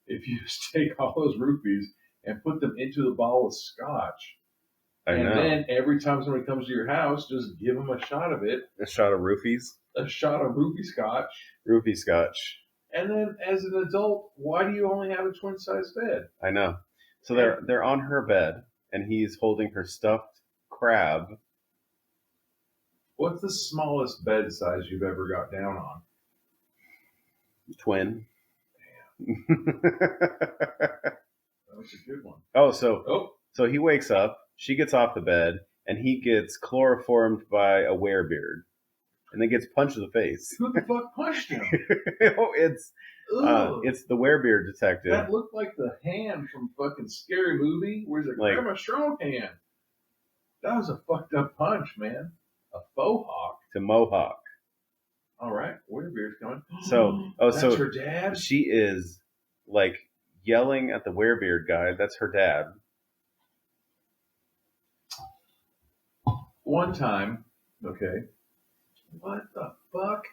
If you just take all those rupees and put them into the bottle of scotch, I know. then every time somebody comes to your house, just give them a shot of it. A shot of roofies. A shot of rupee scotch. Roofie scotch. And then as an adult, why do you only have a twin-size bed? I know. So they're on her bed and he's holding her stuffed crab. What's the smallest bed size you've ever got down on? Twin. That was a good one. So he wakes up, she gets off the bed, and he gets chloroformed by a werebeard. And then gets punched in the face. Who the fuck punched him? It's the Werebeard detective. That looked like the hand from fucking Scary Movie, where he's like, grab a strong hand. That was a fucked up punch, man. A faux hawk. To Mohawk. All right, Werebeard's coming. That's her dad? She is like yelling at the Werebeard guy. That's her dad. One time, okay. What the fuck?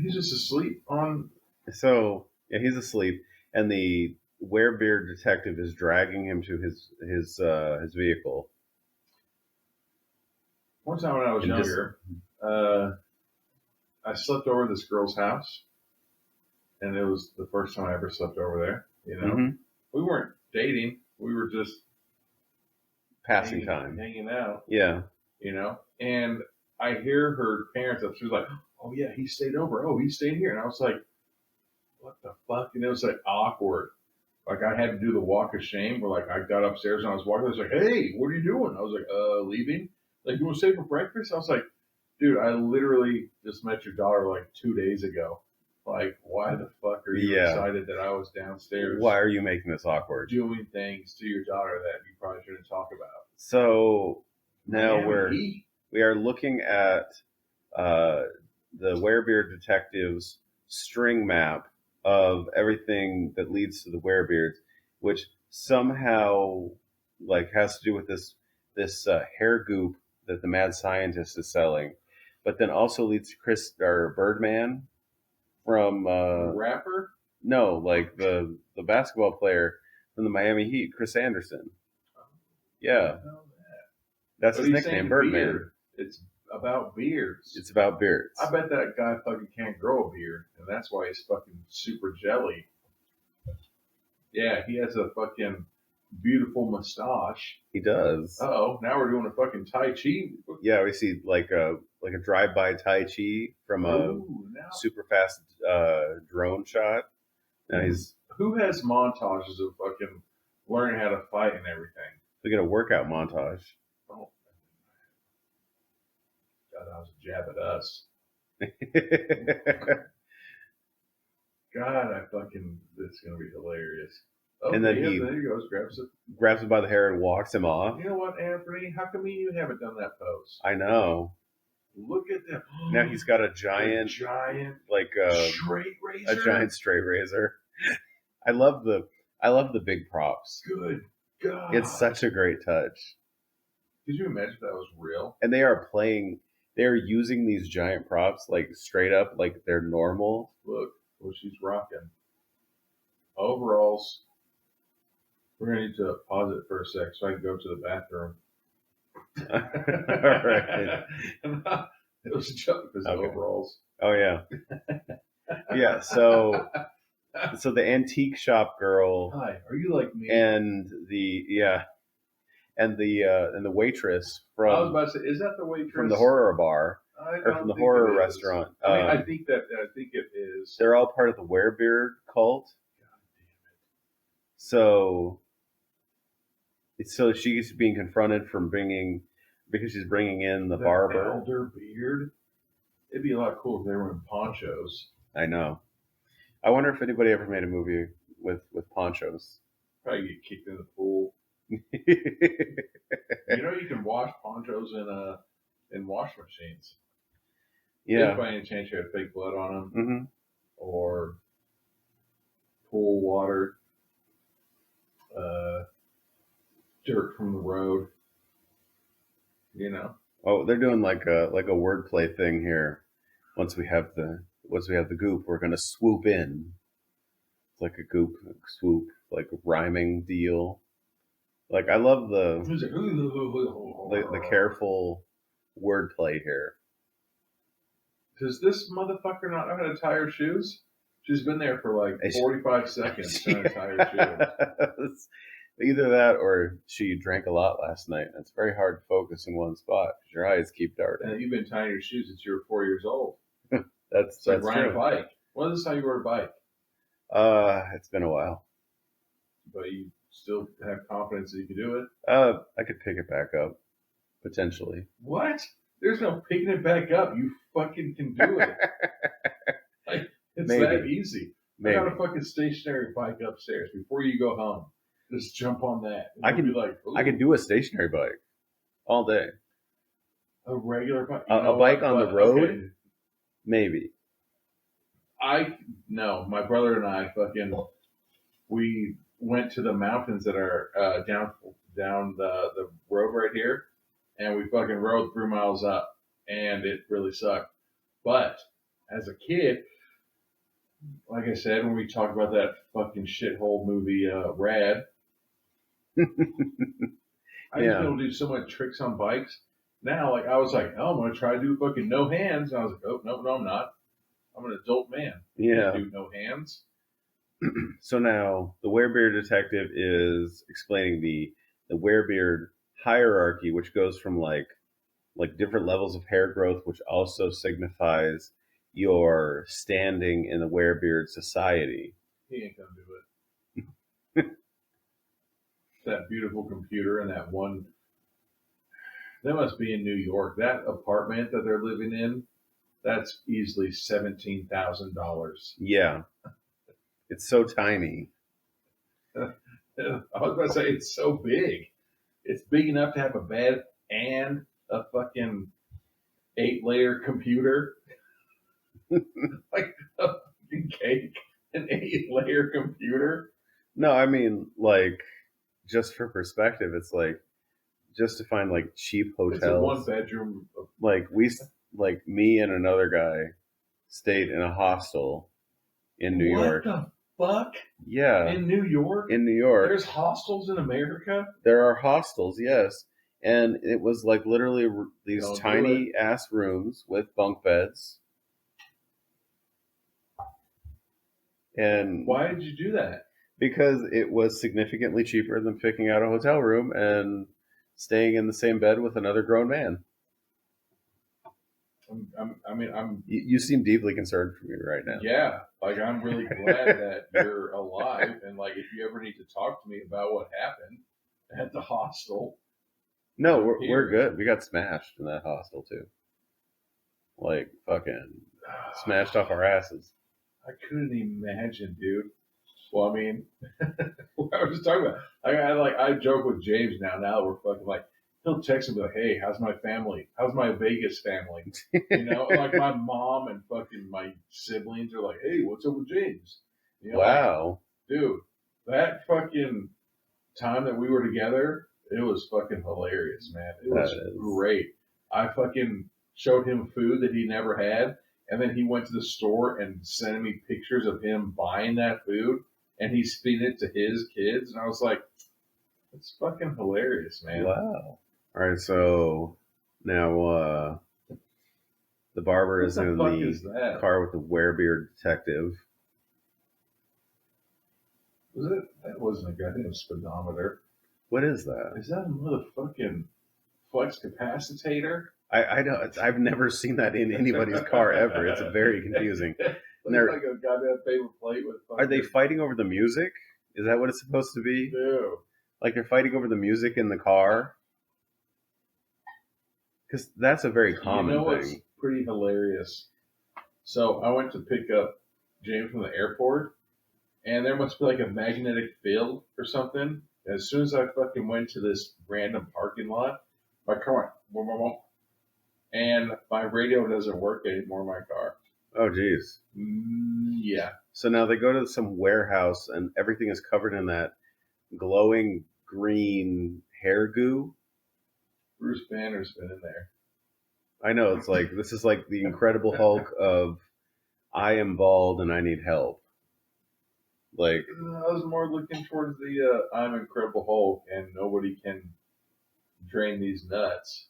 He's just asleep on... So, yeah, he's asleep, and the Werebeard detective is dragging him to his vehicle. One time when I was younger, I slept over at this girl's house, and it was the first time I ever slept over there. You know, Mm-hmm. We weren't dating; we were just passing time, hanging out. Yeah, you know. And I hear her parents up. She was like, "Oh yeah, he stayed over. Oh, he stayed here." And I was like, "What the fuck?" And it was like awkward. Like I had to do the walk of shame. Where like I got upstairs and I was walking. I was like, "Hey, what are you doing?" I was like, leaving." Like, you want to stay for breakfast? I was like, dude, I literally just met your daughter like 2 days ago. Like, why the fuck are you excited that I was downstairs? Why are you making this awkward? Doing things to your daughter that you probably shouldn't talk about. So now we are looking at the Werebeard detective's string map of everything that leads to the Werebeards, which somehow like has to do with this hair goop that the mad scientist is selling, but then also leads to Birdman from rapper? No, like the basketball player from the Miami Heat, Chris Anderson. Yeah, that's his nickname, Birdman. Beard. It's about beards. It's about beards. I bet that guy fucking can't grow a beard, and that's why he's fucking super jelly. Yeah, he has a fucking beautiful mustache. He does. Oh, now we're doing a fucking Tai Chi. Yeah, we see like a drive-by Tai Chi from a super fast drone shot. Now he's who has montages of fucking learning how to fight and everything. We get a workout montage. Oh, God, that was a jab at us. God, it's gonna be hilarious. Okay, and then there he goes, grabs him by the hair and walks him off. You know what, Anthony? How come you haven't done that pose? I know. Look at that. Now he's got a giant like straight razor. A giant straight razor. I love the big props. Good God. It's such a great touch. Could you imagine if that was real? And they're using these giant props like straight up like they're normal. Look what she's rocking. overalls. We're gonna need to pause it for a sec so I can go to the bathroom. All right. It was a joke because Okay. overalls. Oh yeah. Yeah. So the antique shop girl Hi, are you like me? and the waitress I was from about to say, is that the waitress the horror bar I or don't from the think horror it is. restaurant? I mean, I think it is. They're all part of the Werebeard cult. So she's being confronted because she's bringing in the barber. Elder beard. It'd be a lot cooler if they were in ponchos. I know. I wonder if anybody ever made a movie with ponchos. Probably get kicked in the pool. You know, you can wash ponchos in wash machines. Yeah. If by any chance you had fake blood on them, Mm-hmm. or pool water, dirt from the road. You know. Oh, they're doing like a wordplay thing here. Once we have the goop, we're gonna swoop in. It's like a goop swoop, like a rhyming deal. Like I love the careful wordplay here. Does this motherfucker not know how to tie her shoes? She's been there for like 45 seconds trying to tie her shoes. Either that or she drank a lot last night. It's very hard to focus in one spot because your eyes keep darting. And you've been tying your shoes since you were 4 years old. That's like riding true. a bike. When is this how you rode a bike? It's been a while. But you still have confidence that you can do it? I could pick it back up, potentially. What? There's no picking it back up. You fucking can do it. Like, it's Maybe. that easy. Maybe. I got a fucking stationary bike upstairs. Before you go home, just jump on that. I can be like, ooh. I can do a stationary bike all day. A regular bike? A bike on the road? Okay. Maybe. No, my brother and I we went to the mountains that are down the road right here, and we fucking rode 3 miles up, and it really sucked. But as a kid, like I said, when we talked about that fucking shithole movie, Rad, I used to be able to do so much tricks on bikes. Now, like I was like, oh, I'm gonna try to do fucking no hands. And I was like, oh no, I'm not. I'm an adult man. Yeah. I can't do no hands. So now the Werebeard detective is explaining the Werebeard hierarchy, which goes from like different levels of hair growth, which also signifies your standing in the Werebeard society. He ain't gonna do it. That beautiful computer and that one. That must be in New York. That apartment that they're living in, that's easily $17,000. Yeah. It's so tiny. I was about to say, it's so big. It's big enough to have a bed and a fucking 8-layer computer. Like a fucking cake, an 8-layer computer. No, I mean, like, just for perspective, it's like, just to find like cheap hotels. It's a 1-bedroom. Like me and another guy stayed in a hostel in New York. What the fuck? Yeah. In New York? In New York. There's hostels in America? There are hostels, yes. And it was like literally these tiny ass rooms with bunk beds. And why did you do that? Because it was significantly cheaper than picking out a hotel room and staying in the same bed with another grown man. You seem deeply concerned for me right now. Yeah, like I'm really glad that you're alive, and like if you ever need to talk to me about what happened at the hostel. No, we're good. We got smashed in that hostel too. Like fucking smashed off our asses. I couldn't imagine, dude. Well, I mean, what I was just talking about. I joke with James now. Now that we're fucking like, he'll text and be like, "Hey, how's my family? How's my Vegas family?" You know, like my mom and fucking my siblings are like, "Hey, what's up with James?" You know, wow, like, dude, that fucking time that we were together, it was fucking hilarious, man. It was great. I fucking showed him food that he never had, and then he went to the store and sent me pictures of him buying that food and he's feeding it to his kids, and I was like, "That's fucking hilarious, man." Wow. All right, so now the barber is in the car with the Werebeard detective. Was it? That wasn't a goddamn speedometer. What is that? Is that a motherfucking flex capacitator? I don't. I've never seen that in anybody's car ever. It's very confusing. Looks like a goddamn paper plate with. Are they fighting over the music? Is that what it's supposed to be? No. Like they're fighting over the music in the car? Because that's a very common thing. What's pretty hilarious? So I went to pick up James from the airport, and there must be like a magnetic field or something. As soon as I fucking went to this random parking lot, my car went boom, boom, boom, and my radio doesn't work anymore in my car. Oh, geez. Yeah. So now they go to some warehouse, and everything is covered in that glowing green hair goo. Bruce Banner's been in there. I know. It's like, this is like the Incredible Hulk of, I am bald and I need help. Like, I was more looking towards the I'm Incredible Hulk and nobody can drain these nuts.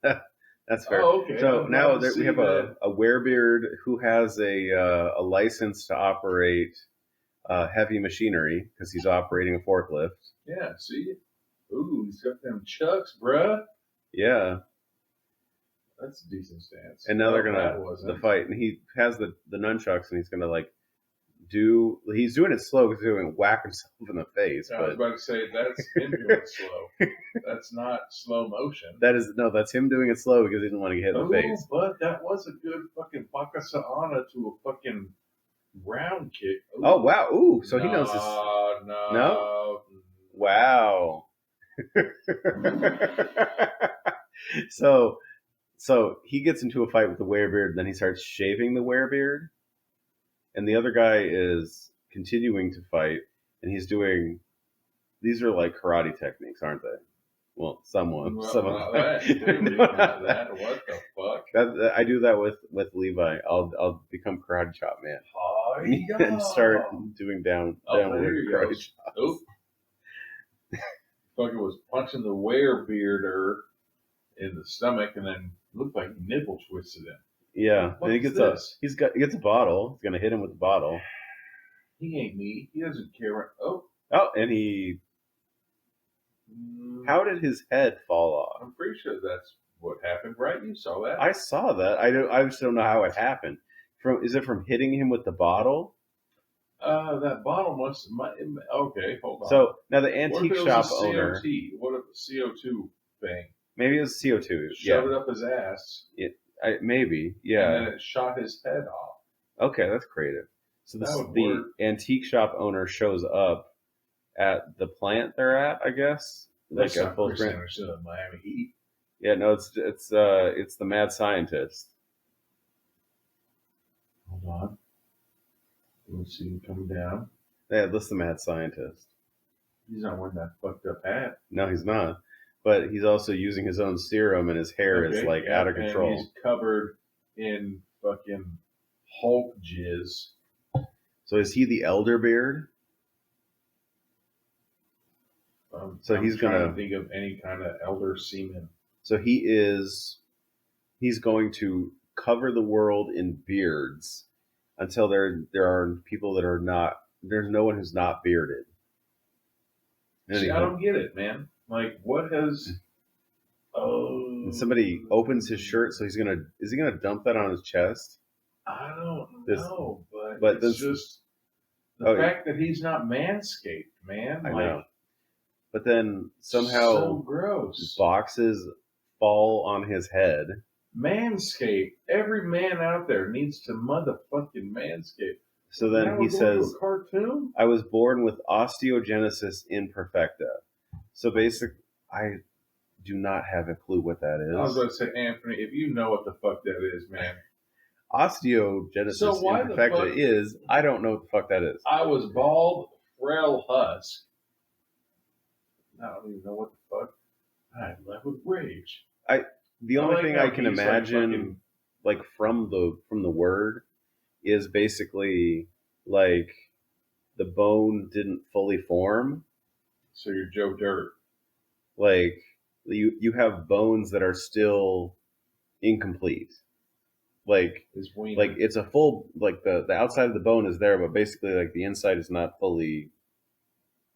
That's fair. Oh, okay. So now we have a Werebeard who has a license to operate heavy machinery because he's operating a forklift. Yeah, see? Ooh, he's got them chucks, bruh. Yeah. That's a decent stance. And now they're going to fight. And he has the nunchucks and he's going to like he's doing it slow because he's going to whack himself in the face. I was about to say, that's him doing it slow. That's not slow motion. That's him doing it slow because he didn't want to get hit in the face. But that was a good fucking Pakasa'ana to a fucking round kick. Ooh. Oh, wow. Ooh, so he knows this. No? Wow. So he gets into a fight with the Werebeard, then he starts shaving the Werebeard, and the other guy is continuing to fight, and he's doing. These are like karate techniques, aren't they? Well, some of them. What the fuck? I do that with Levi. I'll become karate chop man and start doing downward karate chops. Oop. Fucking was punching the Werebearder in the stomach, and then looked like nipple twisted him. Yeah, and he gets he gets a bottle. He's gonna hit him with the bottle. He ain't me. He doesn't care. And he. How did his head fall off? I'm pretty sure that's what happened, right? You saw that. I saw that. I just don't know how it happened. Is it from hitting him with the bottle? That bottle okay, hold on. So now the antique shop owner. What if CO2 thing? Maybe it was CO2. Shove it up his ass. Maybe, yeah. And then it shot his head off. Okay, that's creative. So the antique shop owner shows up at the plant they're at, I guess. That's like a full percentage of Miami Heat. Yeah, no, it's the mad scientist. Hold on. Let's see him coming down. Yeah, this is the mad scientist. He's not wearing that fucked up hat. No, he's not. But he's also using his own serum, and his hair is like out of control. And he's covered in fucking Hulk jizz. So is he the elder beard? So he's gonna think of any kind of elder semen. So he's going to cover the world in beards until there are people that are not. There's no one who's not bearded. See, I don't get it, man. Like, what has? And somebody opens his shirt, so is he gonna dump that on his chest? I don't know, but it's just the fact that he's not manscaped, man. I know. But then somehow so gross. Boxes fall on his head. Manscaped. Every man out there needs to motherfucking manscape. So then he says, "Cartoon. I was born with osteogenesis imperfecta." So basically, I do not have a clue what that is. I was going to say, Anthony, if you know what the fuck that is, man. Osteogenesis imperfecta is, I don't know what the fuck that is. I was bald, frail husk. I don't even know what the fuck. I left with rage. The only thing I can imagine, like from the word, is basically like the bone didn't fully form. So you're Joe Dirt. Like you have bones that are still incomplete. Like His wiener. like it's a full, like the outside of the bone is there, but basically like the inside is not fully,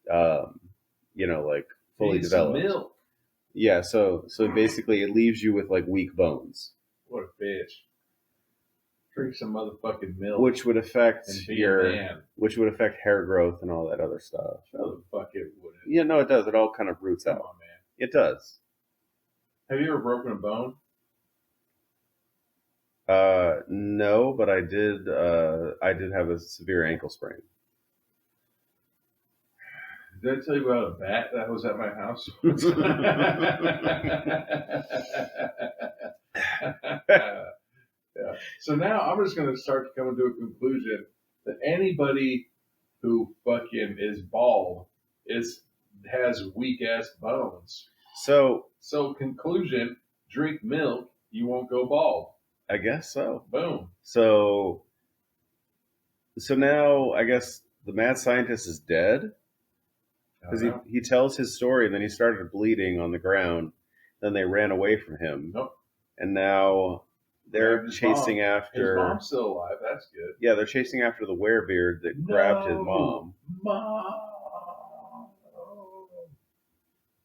like fully Need some developed. milk. Yeah, so basically it leaves you with like weak bones, What a bitch. Drink some motherfucking milk. which would affect and be a man. which would affect hair growth and all that other stuff. Motherfuck it wouldn't. Yeah, no, it does. It all kind of roots Come out. on, man. It does. Have you ever broken a bone? No, but I did have a severe ankle sprain. Did I tell you about a bat that was at my house? Yeah. So now I'm just going to start to come to a conclusion that anybody who fucking is bald has weak ass bones. So conclusion: drink milk, you won't go bald. I guess so. Boom. So now I guess the mad scientist is dead because he tells his story and then he started bleeding on the ground. Then they ran away from him. Nope. And now they're chasing after. His mom's still alive. That's good. Yeah, they're chasing after the Werebeard that grabbed his mom. Mom.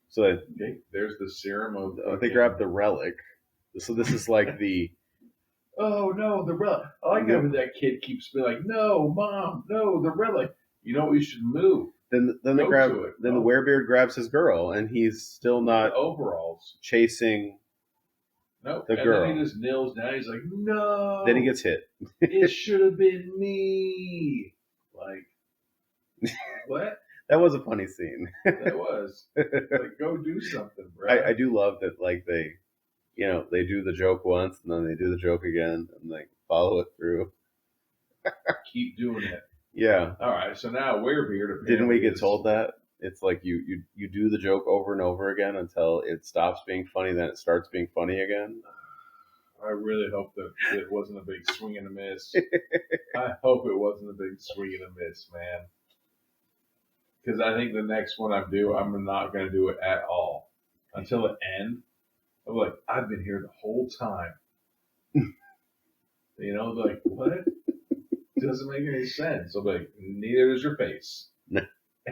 So there's the serum of. they grabbed the relic. So this is like the. Oh no, the relic! I like how that kid keeps being like, "No, mom, no, the relic." You know, we should move. Then they grab. Then the Werebeard grabs his girl, and he's still not the overalls chasing. No, the girl. And then he just kneels down. He's like, "No." Then he gets hit. It should have been me. Like, what? That was a funny scene. That was. Like, go do something, bro. I do love that. Like they do the joke once, and then they do the joke again, and like follow it through. Keep doing it. Yeah. All right. So now Werebeard. Didn't we get told that? It's like you do the joke over and over again until it stops being funny, then it starts being funny again. I really hope that it wasn't a big swing and a miss. I hope it wasn't a big swing and a miss, man. Because I think the next one I'm not going to do it at all until the end. I'm like, I've been here the whole time. Like, what? Doesn't make any sense. I'm like, neither does your face.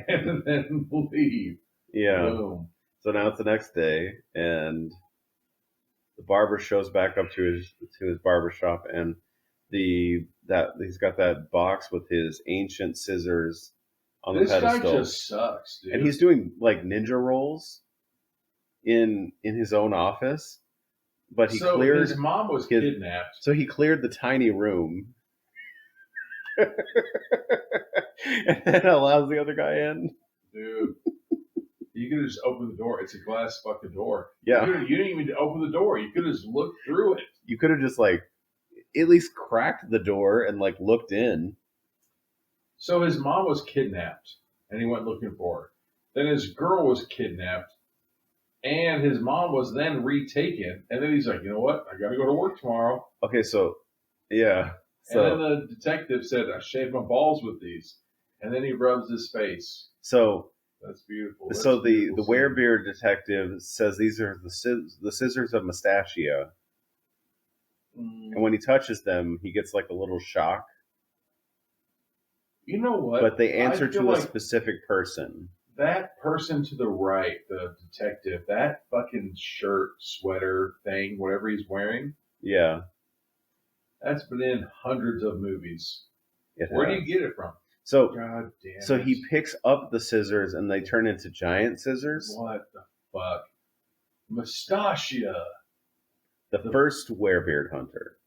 And then leave. Yeah. Boom. So now it's the next day, and the barber shows back up to his barber shop, and he's got that box with his ancient scissors on the pedestal. This guy just sucks, dude. And he's doing like ninja rolls in his own office, but cleared. His mom was kidnapped. So he cleared the tiny room. And then allows the other guy in. Dude, you could have just opened the door. It's a glass fucking door. Yeah. You didn't even open the door. You could have just looked through it. You could have just like at least cracked the door and like looked in. So his mom was kidnapped and he went looking for her. Then his girl was kidnapped and his mom was then retaken. And then he's like, you know what? I got to go to work tomorrow. Okay, so yeah. So, and then the detective said, I shaved my balls with these. And then he rubs his face. So that's beautiful. So the Werebeard detective says these are the scissors of Mustachia. And when he touches them, he gets like a little shock. You know what? But they answer to a specific person. That person to the right, the detective, that fucking shirt, sweater thing, whatever he's wearing. Yeah. That's been in hundreds of movies. Where do you get it from? So, God damn so he picks up the scissors and they turn into giant scissors. What the fuck? Mustachia. The first Werebeard hunter.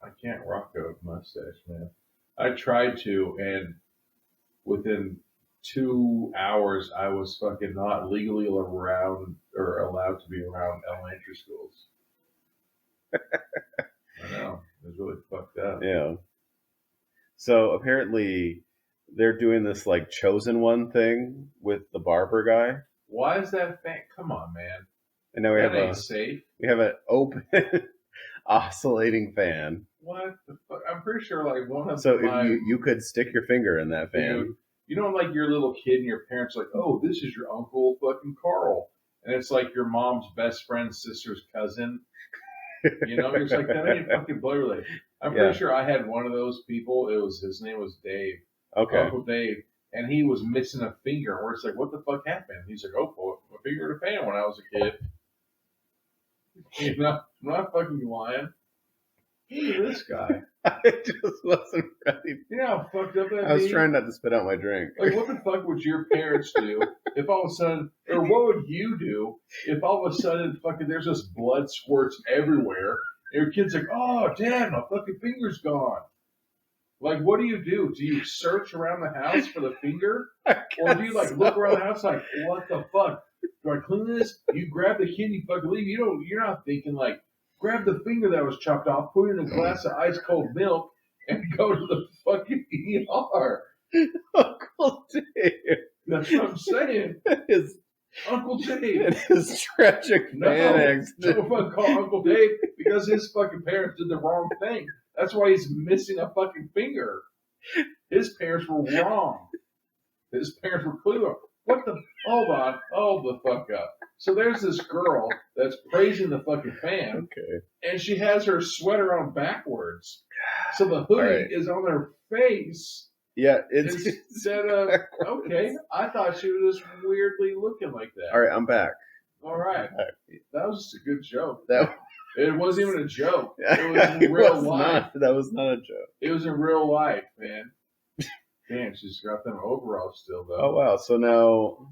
I can't rock a mustache, man. I tried to, and within 2 hours, I was fucking not legally around or allowed to be around elementary schools. I know. It was really fucked up. Yeah. So apparently they're doing this like chosen one thing with the barber guy. Why is that thing? Come on, man. And now we that ain't safe. We have an open. oscillating fan. What the fuck? I'm pretty sure like one of So my if you could stick your finger in that fan. dude, you know, like your little kid and your parents are like, oh, this is your uncle fucking Carl, and it's like your mom's best friend's sister's cousin. You know, you're just like that ain't fucking blood related. I'm pretty sure I had one of those people. His name was Dave. Okay. Uncle Dave, and he was missing a finger. And we're just like, what the fuck happened? He's like, oh, well, my finger in a fan when I was a kid. You know, I'm not fucking lying. Look at this guy. I just wasn't ready. You know how fucked up that I was be? trying not to spit out my drink. Like, what the fuck would your parents do if all of a sudden, or what would you do if all of a sudden fucking there's just blood squirts everywhere, and your kid's like, oh, damn, my fucking finger's gone. Like, what do? Do you search around the house for the finger? Or do you, like, look around the house like, what the fuck? Do I clean this? You grab the kid, you fucking leave. You're not thinking, like, grab the finger that was chopped off, put it in a glass of ice cold milk, and go to the fucking ER. Uncle Dave. That's what I'm saying. His, Uncle Dave. his tragic fan accident. No one call Uncle Dave because his fucking parents did the wrong thing. That's why he's missing a fucking finger. His parents were wrong. His parents were clueless. What the? Hold on. Hold the fuck up. So there's this girl that's praising the fucking fan. Okay. And she has her sweater on backwards. So the hoodie is on her face. Yeah, it's Instead of, okay, I thought she was just weirdly looking like that. all right. I'm back. All right. That was just a good joke. That It wasn't even a joke. It was in real life. That was not a joke. It was in real life, man. Damn, she's got them overalls still, though. Oh wow! So now,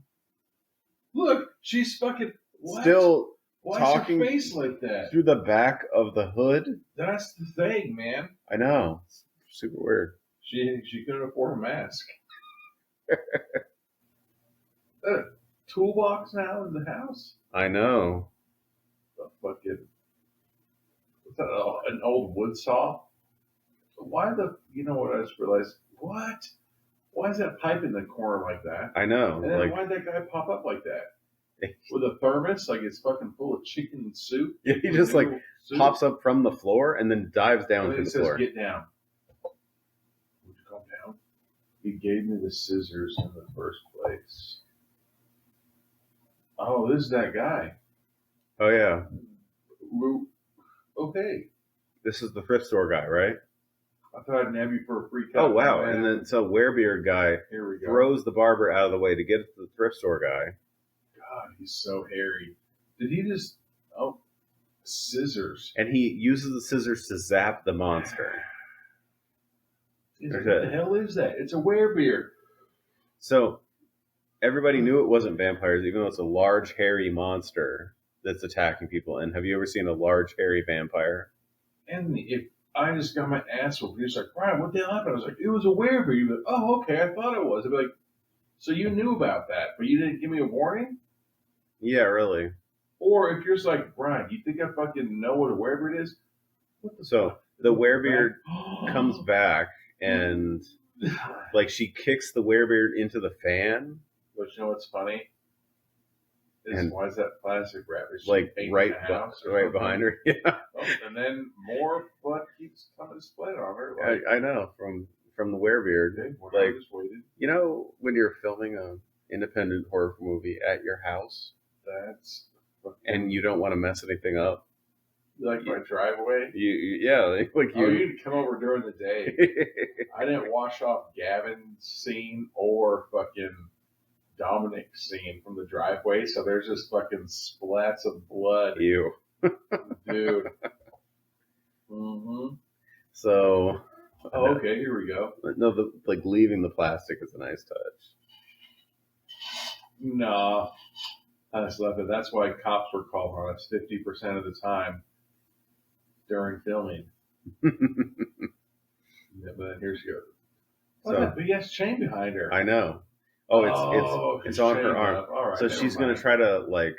Look, she's fucking what? still Why talking is her face like that? through the back of the hood. That's the thing, man. I know. It's super weird. She couldn't afford a mask. A toolbox now in the house? I know. The fucking what's that? An old wood saw? Why the? You know what? I just realized. What? Why is that pipe in the corner like that? I know. And then Like, why'd that guy pop up like that? With a thermos, like it's fucking full of chicken soup. yeah, he just like Soup. pops up from the floor and then dives down And to then the he says, floor. "Get down." Would you calm down? He gave me the scissors in the first place. Oh, this is that guy. Oh yeah, Okay. this is the thrift store guy, right? I thought I'd nab you for a free cut. Oh wow! Man. And then so Werebeard guy Here we go. throws the barber out of the way to get to the thrift store guy. God, he's so hairy. Did he just? Oh, scissors. And he uses the scissors to zap the monster. He's like, what the hell is that? It's a werebeard. So everybody knew it wasn't vampires, even though it's a large, hairy monster that's attacking people. And have you ever seen a large, hairy vampire? And if I just got my ass whooped, he was like, Brian, what the hell happened? I was like, it was a werebeard. He'd be like, oh, okay, I thought it was. I'd be like, so you knew about that, but you didn't give me a warning? Yeah, really. Or if you're just like, Brian, you think I fucking know what a werebeard is? What the So fuck? the werebeard comes back and like she kicks the werebeard into the fan. But you know what's funny? And why is that plastic wrap? Is she like painting right, the house or right something? behind her. Yeah, Oh, and then more blood keeps coming split on her. Like, I know from the werebeard. okay, well, Like, I just waited. you know when you're filming a independent horror movie at your house That's fucking, and you don't want to mess anything up. like my driveway. Yeah, like Oh, you. you can come over during the day. I didn't wash off Gavin's scene or fucking Dominic's scene from the driveway, so there's just fucking splats of blood, You. dude. Mm-hmm. So. Oh, okay, here we go. No, like leaving the plastic is a nice touch. Nah, I just love it. That's why cops were called on us 50% of the time during filming. Yeah, but then here she goes. Look at that big ass chain behind her. I know. Oh, it's on her arm. All right, So she's gonna try to like.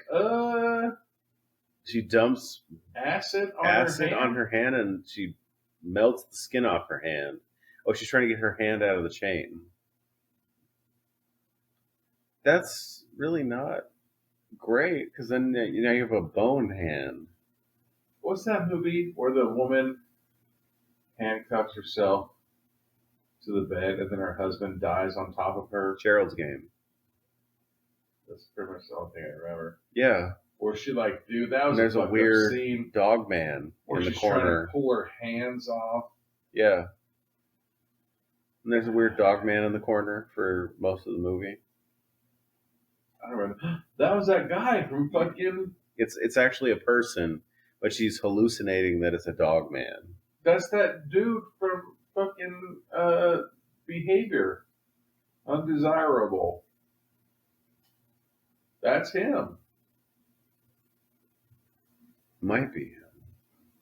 She dumps acid on her hand and she melts the skin off her hand. Oh, she's trying to get her hand out of the chain. That's really not great because then you have a bone hand. What's that movie where the woman handcuffs herself to the bed and then her husband dies on top of her? Gerald's Game. That's pretty much the only thing I remember. Yeah. Where she like, dude, that was And there's a weird scene dog man where in the she's trying corner. to pull her hands off. Yeah. And there's a weird dog man in the corner for most of the movie. I don't remember. That was that guy from fucking. It's actually a person, but she's hallucinating that it's a dog man. That's that dude from fucking Behavior. Undesirable. That's him. Might be.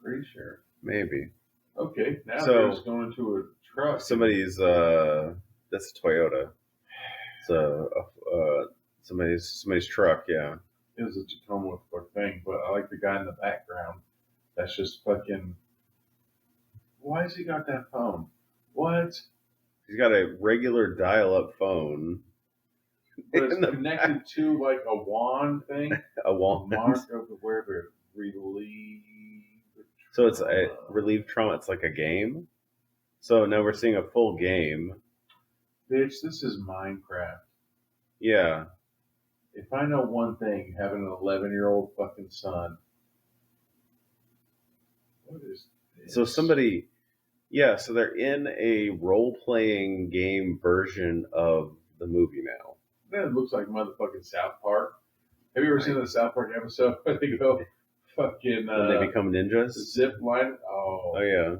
Pretty sure. Maybe. Okay, now So- they're just going to a truck. Somebody's that's a Toyota. It's somebody's truck, yeah. It was a Tacoma thing, but I like the guy in the background. That's just fucking. Why has he got that phone? What? He's got a regular dial-up phone. But it's in the connected to like a wand thing. a wand. Mark of the Werebeard. Relieve. So it's a relieve trauma. It's like a game. So now we're seeing a full game. Bitch, this is Minecraft. Yeah. If I know one thing, having an 11-year-old fucking son. What is this? So somebody, yeah. So they're in a role-playing game version of the movie now. That looks like motherfucking South Park. Have you ever seen the South Park episode where they go fucking When they become ninjas. zip line? Oh Oh, yeah.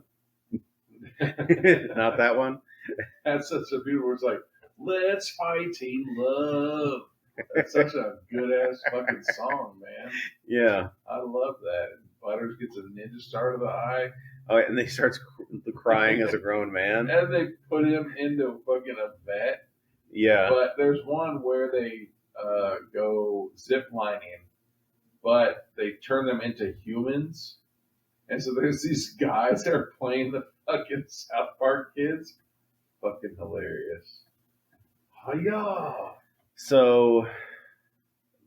Not that one. that's such a beautiful. It's like, let's fight in love. That's such a good ass fucking song, man. Yeah. I love that. Butters gets a ninja star to the eye, Oh, and he starts crying as a grown man. and they put him into fucking a vet. Yeah. But there's one where they go zip lining, but they turn them into humans. And so there's these guys that are playing the fucking South Park kids. Fucking hilarious. Hiya! So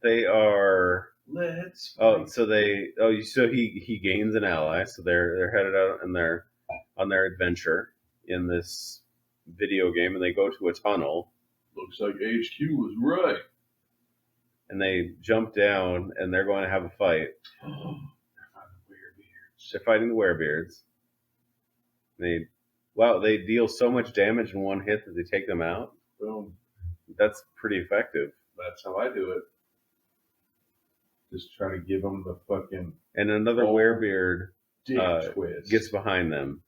they are. Let's Oh, fight. so they. Oh, so he gains an ally. So they're headed out and they're on their adventure in this video game, and they go to a tunnel. Looks like HQ was right. And they jump down, and they're going to have a fight. They're fighting Werebeards. They're fighting the Werebeards. They deal so much damage in one hit that they take them out. Boom. That's pretty effective. That's how I do it. Just try to give them the fucking And another Oh. Werebeard dick gets twist. behind them.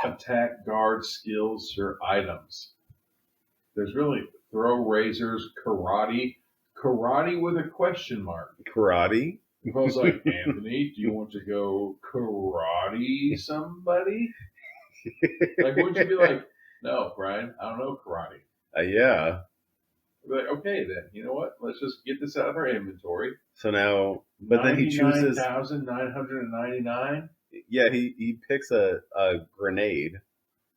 Attack, guard, skills, or items. There's really throw, razors, karate. Karate with a question mark. Karate. If I was like, Anthony, do you want to go karate somebody? Like, wouldn't you be like, no, Brian, I don't know karate. Yeah. I'd be like, okay, then, you know what? Let's just get this out of our inventory. So now, but then he chooses. 99,999. Yeah, he picks a grenade,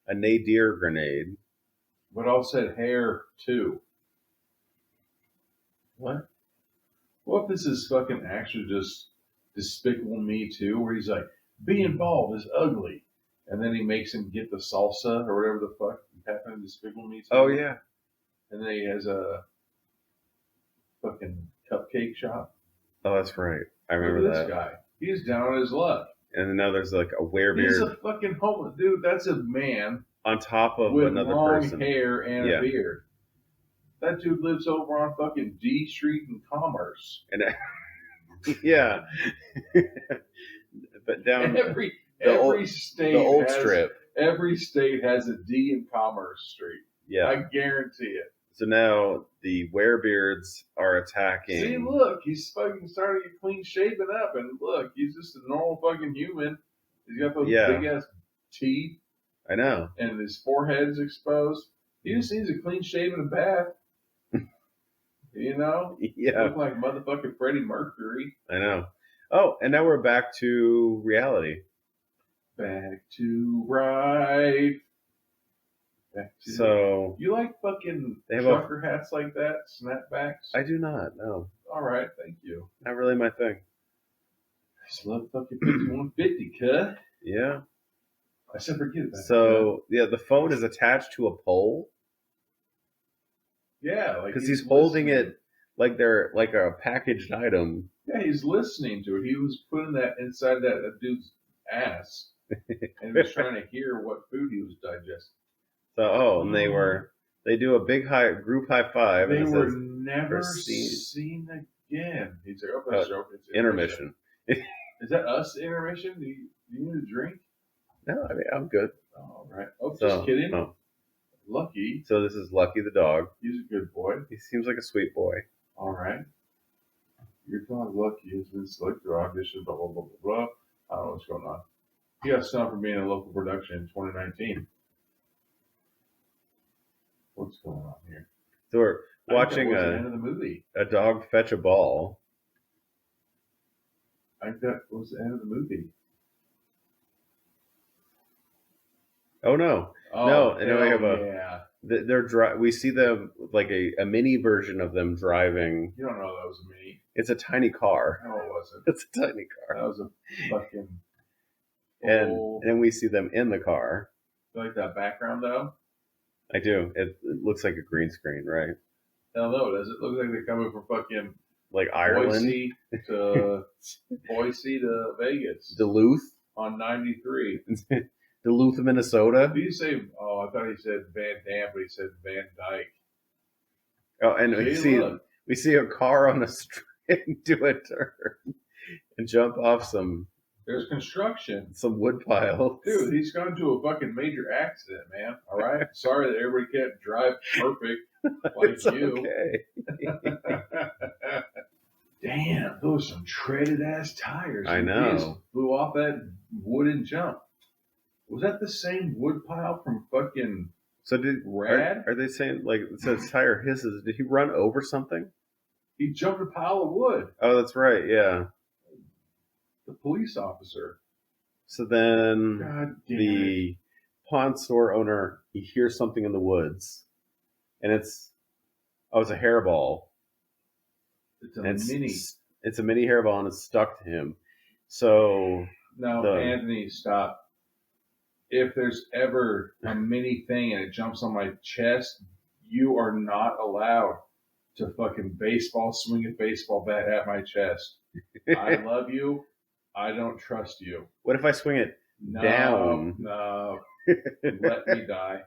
a nadir grenade. But all said hair, too. What? What if this is fucking actually just Despicable Me 2, where he's like, being bald is ugly. And then he makes him get the salsa or whatever the fuck happened in Despicable Me 2. Oh yeah. And then he has a fucking cupcake shop. Oh, that's right. I remember Look at that. this guy. He's down on his luck. And now there's like a He's Werebeard a fucking homeless dude. That's a man on top of with another long person. hair and Yeah. a beard. That dude lives over on fucking D Street in Commerce. And yeah. But down Every the old state, the old has, strip. Every state has a D in Commerce Street. Yeah. I guarantee it. So now the Werebeards are attacking. See, look, he's fucking starting to get clean shaven up, and look, he's just a normal fucking human. He's got those Yeah. big ass teeth, I know. and his forehead's exposed. He just needs a clean shaven and bath. You know? Yeah, Look like motherfucking Freddie Mercury. I know. Oh, and now we're back to reality. Back to right. Back to. So You like fucking They have trucker hats like that? Snapbacks? I do not. No, All right, thank you. not really my thing. just love fucking 5150, cut. Yeah. I said forget about it. So yeah, the phone is attached to a pole. Yeah, like because he's holding it like they're like a packaged item. Yeah, he's listening to it. He was putting that inside that dude's ass, and he was trying to hear what food he was digesting. So and they do a big group high five. They and it were says, never seen again. He's like, oh, that's it's intermission. Is that us intermission? Do you need a drink? No, I mean I'm good. All right. Oh, just kidding. Oh. Lucky. So this is Lucky the dog. He's a good boy. He seems like a sweet boy. All right. Your dog Lucky has been selected for audition, blah, blah, blah, blah, blah. I don't know what's going on. He got snubbed for being a local production in 2019. What's going on here? So we're watching the end of the movie. A dog fetch a ball. I think that was the end of the movie. Oh no! No, we have we see them like a mini version of them driving. You don't know that was a mini. It's a tiny car. No, it wasn't. It's a tiny car. That was a fucking. And then we see them in the car. You like that background though? I do. It looks like a green screen, right? Hell no, does it look like they're coming from fucking like Ireland Boise to Vegas, Duluth on 93. Duluth, Minnesota. Did you say? Oh, I thought he said Van Dam, but he said Van Dyke. Oh, and we see a car on a street do a turn and jump off some. There's construction. Some wood piles. Dude, he's gone to a fucking major accident, man. All right? Sorry that everybody can't drive perfect like it's you. Okay. Damn, those are some treaded ass tires. I know. He just flew off that wooden jump. Was that the same wood pile from fucking Rad? Are they saying, like, it says tire hisses. Did he run over something? He jumped a pile of wood. Oh, that's right, yeah. The police officer. So then the pawn store owner, he hears something in the woods. And it's a hairball. It's a mini hairball and it's stuck to him. So now, Anthony, stop. If there's ever a mini thing and it jumps on my chest, you are not allowed to fucking swing a baseball bat at my chest. I love you. I don't trust you. What if I swing it down? No. Let me die.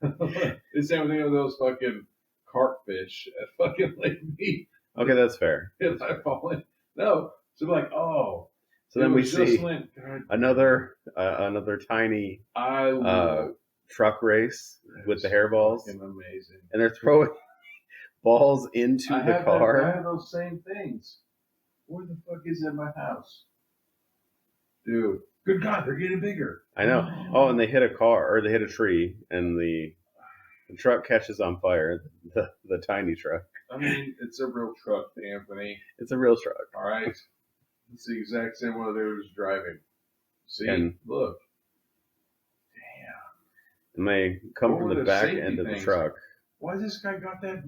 It's the same thing with those fucking cartfish at fucking Lake Mead. Okay, that's fair. If I fall in. No. So like, oh. So then we see another tiny truck race with the hairballs. Amazing. And they're throwing balls into the car. I have those same things. Where the fuck is it in my house? Dude. Good God, they're getting bigger. I know. Oh, and they hit a car, or they hit a tree, and the truck catches on fire. The tiny truck. I mean, it's a real truck, Anthony. It's a real truck. All right. It's the exact same one they was driving. See, look. Damn. And they come from the back end of the truck. Why has this guy got that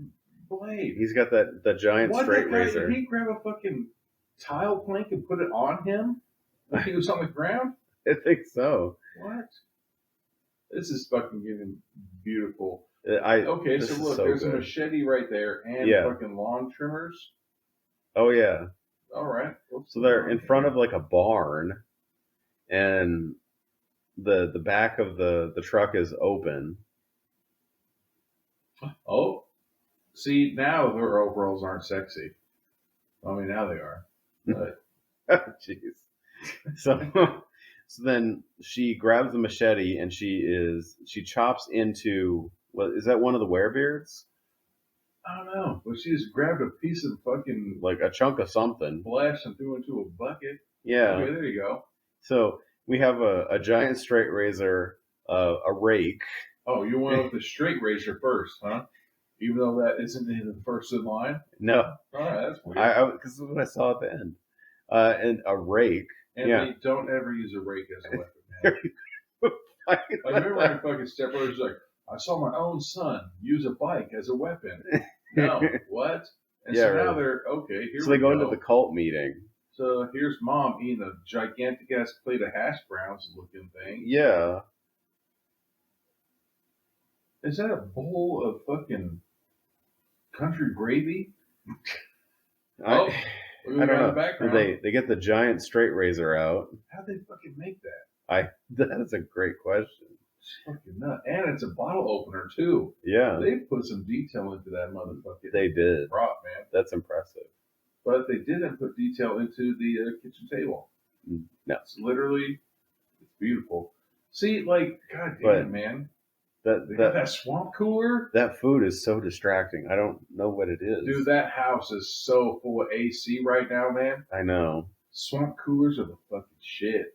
blade? He's got that giant straight razor. Did he grab a fucking tile plank and put it on him when he was on the ground? I think so. What? This is fucking getting beautiful. So look, there's a machete right there and fucking lawn trimmers. Oh, yeah. All right. So they're in front of like a barn, and the back of the truck is open. Oh, see, now their overalls aren't sexy. I mean, now they are. But jeez. So then she grabs the machete and she chops into, is that one of the Werebeards? I don't know. But she just grabbed a piece of fucking... like a chunk of something. Flesh and threw into a bucket. Yeah. Okay, there you go. So we have a giant straight razor, a rake. Oh, you went with the straight razor first, huh? Even though that isn't in the first in line? No. All right, that's weird. Because this is what I saw at the end. And a rake. And don't ever use a rake as a weapon, man. I remember when fucking Step Brothers like, I saw my own son use a bike as a weapon. No, what? And so now they're, okay, here we go. So they go into the cult meeting. So here's mom eating a gigantic ass plate of hash browns looking thing. Yeah. Is that a bowl of fucking country gravy? I don't know. Background. They get the giant straight razor out. How'd they fucking make that? That is a great question. It's fucking nuts. And it's a bottle opener too. Yeah. They put some detail into that motherfucking They did. prop, man. That's impressive. But they didn't put detail into the kitchen table. No. It's literally, it's beautiful. See, like, god damn, man. That swamp cooler? That food is so distracting. I don't know what it is. Dude, that house is so full of AC right now, man. I know. Swamp coolers are the fucking shit.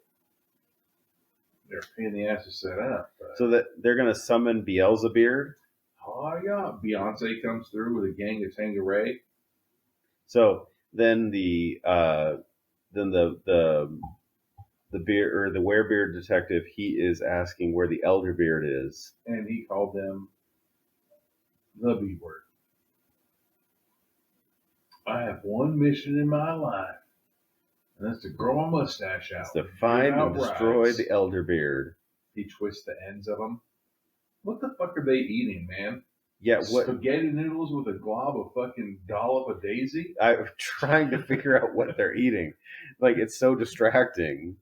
They're a pain in the ass to set up. But... So that they're going to summon Beelzebeard? Oh, yeah. Beyonce comes through with a gang of Tangeray. So then the beard or the Werebeard detective, he is asking where the Elderbeard is, and he called them the B word. I have one mission in my life, and that's to grow my mustache out. It's to find and destroy the Elderbeard. He twists the ends of them. What the fuck are they eating, man? Yeah, what? Spaghetti noodles with a glob of fucking dollop of daisy? I'm trying to figure out what they're eating. Like, it's so distracting.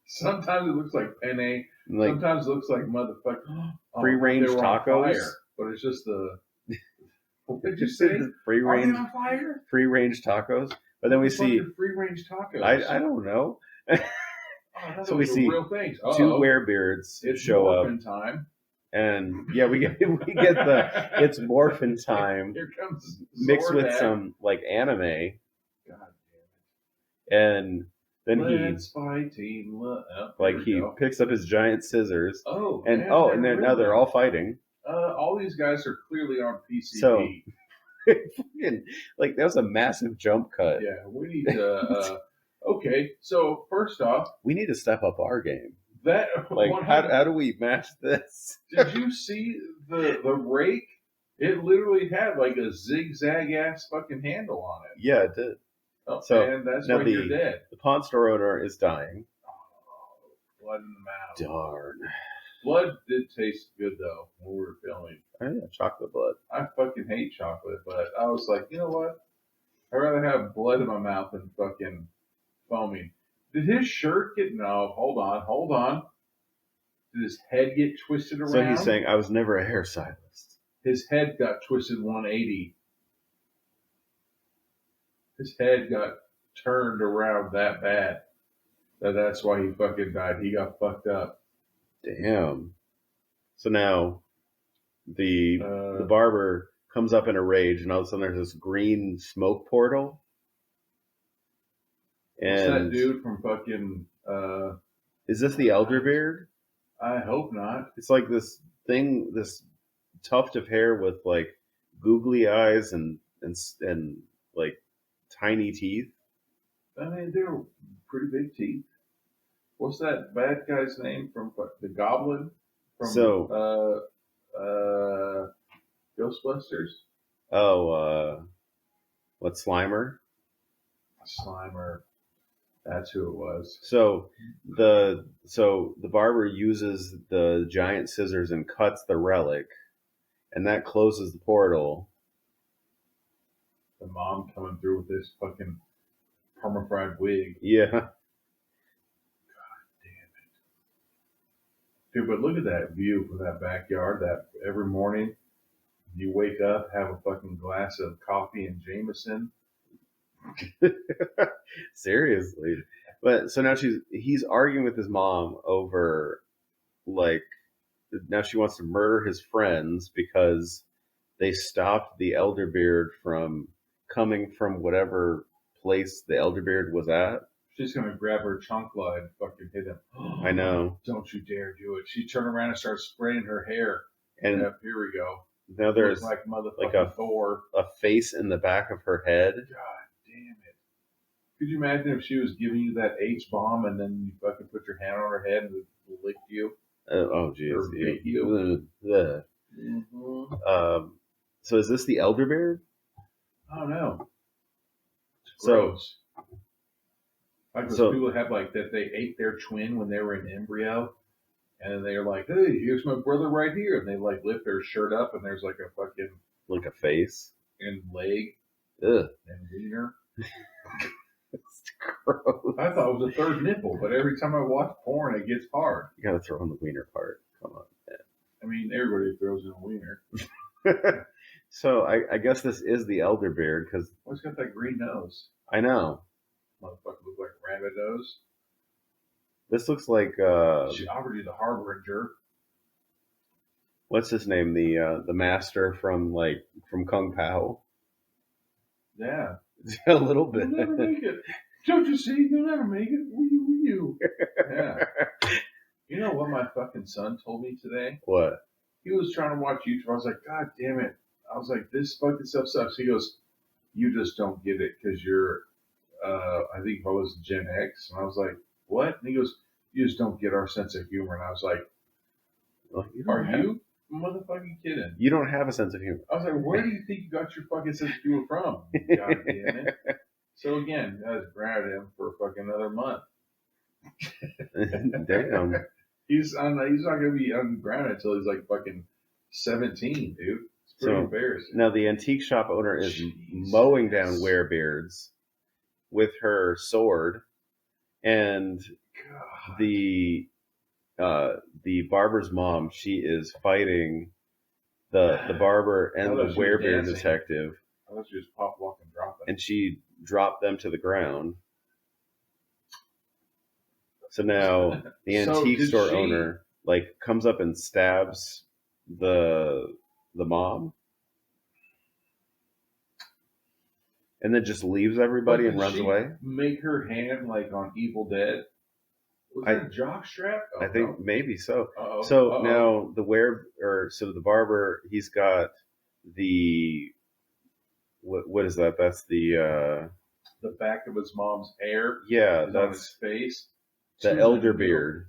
Sometimes it looks like penne. Like, sometimes it looks like motherfucking free-range tacos. But it's just the... What did you say? Free-range, are they on fire? Free-range tacos. But then we see... free-range tacos? I don't know. So we see real things. Two Werebeards show up. Time. And yeah, we get the it's morphin time. Here comes mixed with some like anime. God damn it! And then he picks up his giant scissors. And now they're all fighting. All these guys are clearly on PCP. So, like that was a massive jump cut. Yeah, we need to. Okay, so first off, we need to step up our game. That like how do we match this? Did you see the rake? It literally had like a zigzag ass fucking handle on it. Yeah, it did. Oh, so and that's why you're dead. The pawn store owner is dying. Oh, blood in the mouth. Darn. Blood did taste good though when we were filming. Oh yeah, chocolate blood. I fucking hate chocolate, but I was like, you know what? I'd rather have blood in my mouth than fucking foaming. Did his shirt get... No, hold on. Did his head get twisted around? So he's saying, I was never a hairstylist. His head got twisted 180. His head got turned around that bad. That's why he fucking died. He got fucked up. Damn. So now the barber comes up in a rage, and all of a sudden there's this green smoke portal. What's that dude from fucking... is this the Elderbeard? I hope not. It's like this thing, this tuft of hair with like googly eyes and like tiny teeth. I mean, they're pretty big teeth. What's that bad guy's name from the Goblin? From Ghostbusters? Oh, what, Slimer? Slimer. That's who it was. So the barber uses the giant scissors and cuts the relic, and that closes the portal. The mom coming through with this fucking perma-fried wig. Yeah. God damn it. Dude, but look at that view from that backyard. That every morning you wake up, have a fucking glass of coffee and Jameson. Seriously. But so now he's arguing with his mom over, like, now she wants to murder his friends because they stopped the Elderbeard from coming from whatever place the Elderbeard was at. She's gonna grab her chancla and fucking hit him. I know. Don't you dare do it. She turned around and started spraying her hair. And yep, here we go. Now there's like motherfucking Thor. A face in the back of her head. God damn it. Could you imagine if she was giving you that H-bomb and then you fucking put your hand on her head and it licked you? Oh, jeez. Or bit you? Mm-hmm. So is this the Elderbeard? I don't know. Gross. Like those So- people that have like that they ate their twin when they were in embryo, and they're like, "Hey, here's my brother right here," and they like lift their shirt up, and there's like a fucking like a face. and leg Ugh. and wiener. Gross. I thought it was a third nipple, but every time I watch porn, it gets hard. You gotta throw in the wiener part. Come on. I mean, everybody throws in a wiener. So I guess this is the elder beard because What's got that green nose? I know Motherfucker look like a rabbit nose. this looks like She offered you the harbinger. what's his name, the master from Kung Pao. Yeah. A little bit. You'll never make it. Don't you see? You'll never make it. Wee you. Yeah. You know what my fucking son told me today? What? He was trying to watch YouTube. I was like, God damn it. I was like, this fucking stuff sucks. He goes, you just don't get it because you're, I think I was Gen X. And I was like, what? And he goes, you just don't get our sense of humor. And I was like, Well, are you motherfucking kidding? You don't have a sense of humor. I was like, where do you think you got your fucking sense of humor from? God damn it. So again, I just grounded him for fucking another month. Damn. He's not going to be ungrounded until he's like fucking 17, dude. It's pretty embarrassing. Now the antique shop owner is Jesus. mowing down Werebeards with her sword, and God. the barber's mom, she is fighting the barber and I the thought she was Werebeard dancing. detective, I thought you just pop, walk, and drop it. and she dropped them to the ground. So now the So antique did store she- owner comes up and stabs the mom, and then just leaves everybody and Did runs she away. Make her hand like on Evil Dead. Was I- that a jock strap? Oh, I think maybe so. No. Uh-oh. So Uh-oh. now the barber, he's got the what is that? That's the the back of his mom's hair yeah, is on his that's face. the Too elder many beard.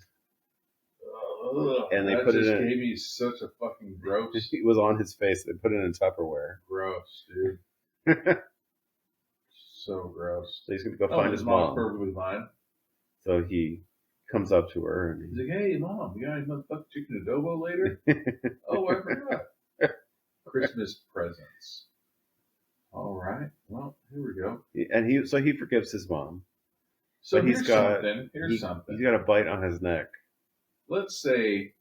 Ugh, And they that put it just in- gave me such a fucking gross, It was on his face. They put it in Tupperware. gross, dude. So gross. So he's gonna go find his mom's mom. perfectly fine. So he comes up to her and He's like, "Hey, mom, you got any motherfucking chicken adobo later?" Oh, I forgot. Christmas presents. All right. Well, here we go. he forgives his mom. So But he's here's got- something. Here's something. He's got a bite on his neck. Let's say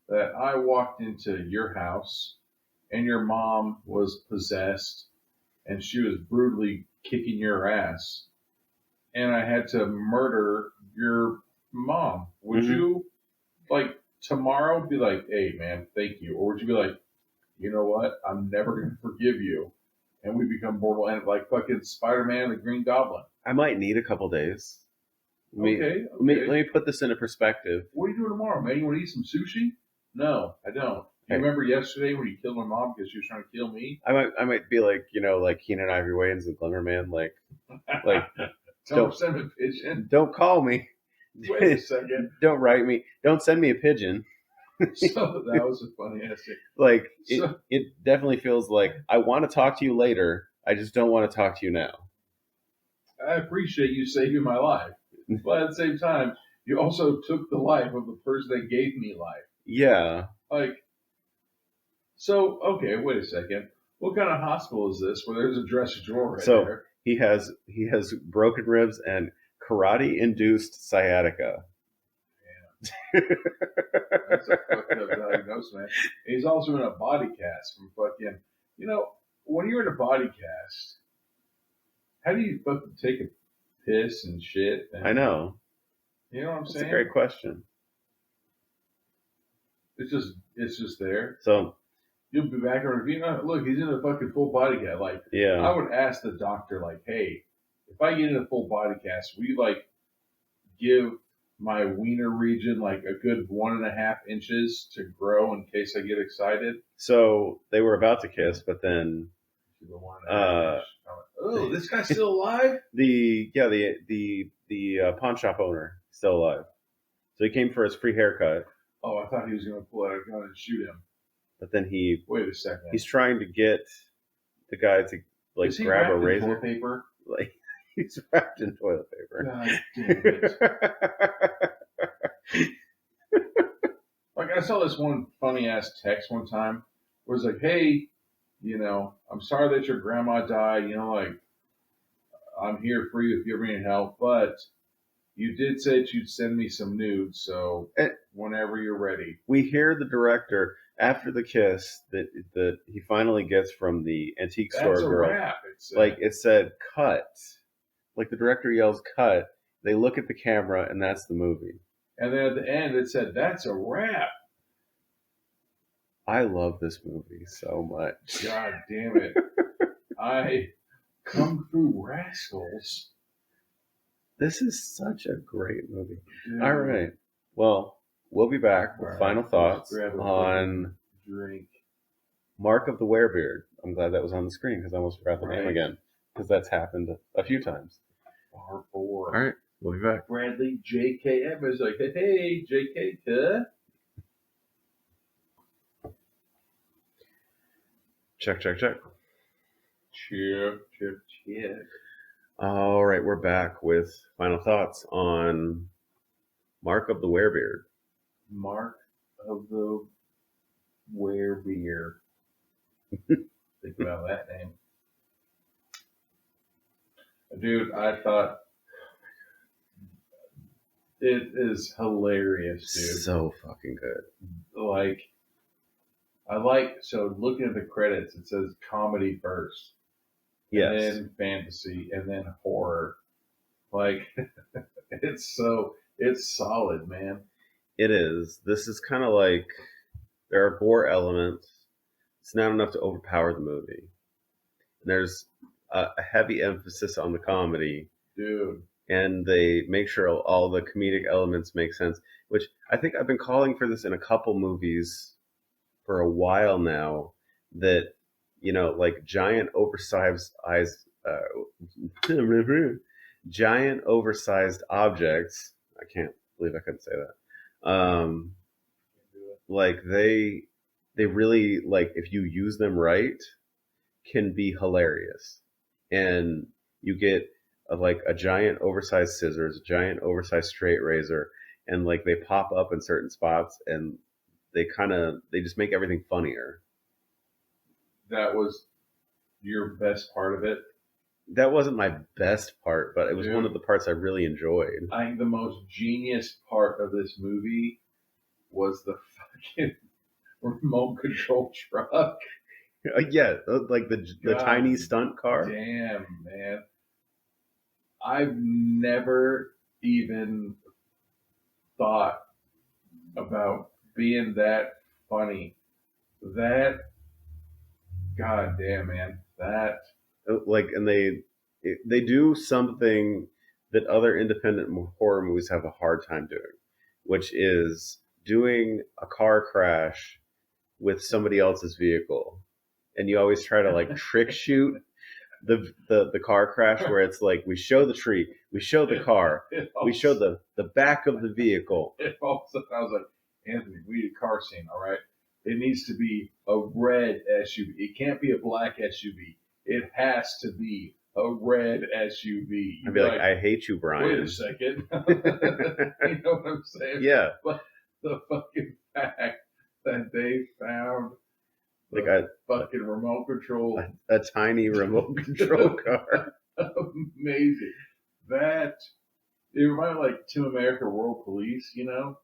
that I walked into your house and your mom was possessed and she was brutally kicking your ass and I had to murder your mom. Would Mhm. you, like, tomorrow be like, hey, man, thank you? Or would you be like, you know what? I'm never going to forgive you. And we become mortal and like fucking Spider-Man and the Green Goblin. I might need a couple days. Okay. Let me put this into perspective. What are you doing tomorrow, man? You want to eat some sushi? No, I don't. You Hey. remember yesterday when you killed my mom because she was trying to kill me? I might be like Keenan Ivory Wayans and Glimmer Man, like Don't send me a pigeon. don't call me. Wait a second. Don't write me. Don't send me a pigeon. So that was a funny ass thing. Like So- it definitely feels like I want to talk to you later. I just don't want to talk to you now. I appreciate you saving my life, but at the same time, you also took the life of the person that gave me life. Yeah. Like, so okay, wait a second. What kind of hospital is this where there's a dresser drawer right So- there? He has broken ribs and karate induced sciatica. That's a fucked up diagnosis, man. And he's also in a body cast from fucking, when you're in a body cast, how do you fucking take a piss and shit? And, I know. You know what I'm That's saying? a great question. It's just there. So You'll be back on review. Look, he's in a fucking full body cast. Like, yeah. I would ask the doctor, like, hey, if I get in a full body cast, will you, like, give my wiener region, like, a good 1.5 inches to grow in case I get excited? So they were about to kiss, but then To the 1.5 inch. Oh, this guy's still alive? the pawn shop owner still alive. So he came for his free haircut, Oh, I thought he was going to pull out a gun and shoot him. but then Wait a second. he's trying to get the guy to Is he grab a wrapped in razor. toilet paper? Like he's wrapped in toilet paper. God damn it. Like, I saw this one funny ass text one time where it's like, hey, I'm sorry that your grandma died. Like, I'm here for you if you ever need help, but you did say that you'd send me some nudes, so whenever you're ready. We hear the director after the kiss that he finally gets from the antique store girl. Wrap, it said cut. Like the director yells cut. They look at the camera and that's the movie. And then at the end it said that's a wrap. I love this movie so much. God damn it. I Kung Fu Rascals. This is such a great movie. Dude. All right. Well, we'll be back with final thoughts on drink. Mark of the Werebeard. I'm glad that was on the screen because I almost forgot the name again because that's happened a few times. Barber. All right. We'll be back. Bradley J.K. Evans like, hey, J.K. Cut. Check. Check. All right, we're back with final thoughts on Mark of the Werebeard. Mark of the Werebeard. Think about that name. Dude, I thought it is hilarious, dude. So fucking good. So looking at the credits, it says comedy first. Yes. And then fantasy, and then horror. Like, it's solid, man. It is. This is kind of like, there are gore elements. It's not enough to overpower the movie. There's a heavy emphasis on the comedy. Dude. And they make sure all the comedic elements make sense, which I think I've been calling for this in a couple movies for a while now, that, like giant oversized objects. I can't believe I couldn't say that. Like they really, like, if you use them right, can be hilarious. And you get a giant oversized scissors, a giant oversized straight razor, and like they pop up in certain spots and they just make everything funnier. That was your best part of it? That wasn't my best part, but it was one of the parts I really enjoyed. I think the most genius part of this movie was the fucking remote control truck. Yeah, like the tiny stunt car. Damn, man. I've never even thought about being that funny. That, god damn, man. That, and they do something that other independent horror movies have a hard time doing, which is doing a car crash with somebody else's vehicle. And you always try to like trick shoot the car crash, where it's like, we show the tree, we show the car, we show the back of the vehicle. All of a sudden I was like, Anthony, we need a car scene, all right? It needs to be a red SUV. It can't be a black SUV. It has to be a red SUV. I'd be like, I hate you, Brian. Wait a second. You know what I'm saying? Yeah. But the fucking fact that they found like a fucking remote control, a tiny remote control car. Amazing. That, it reminded me like Team America World Police,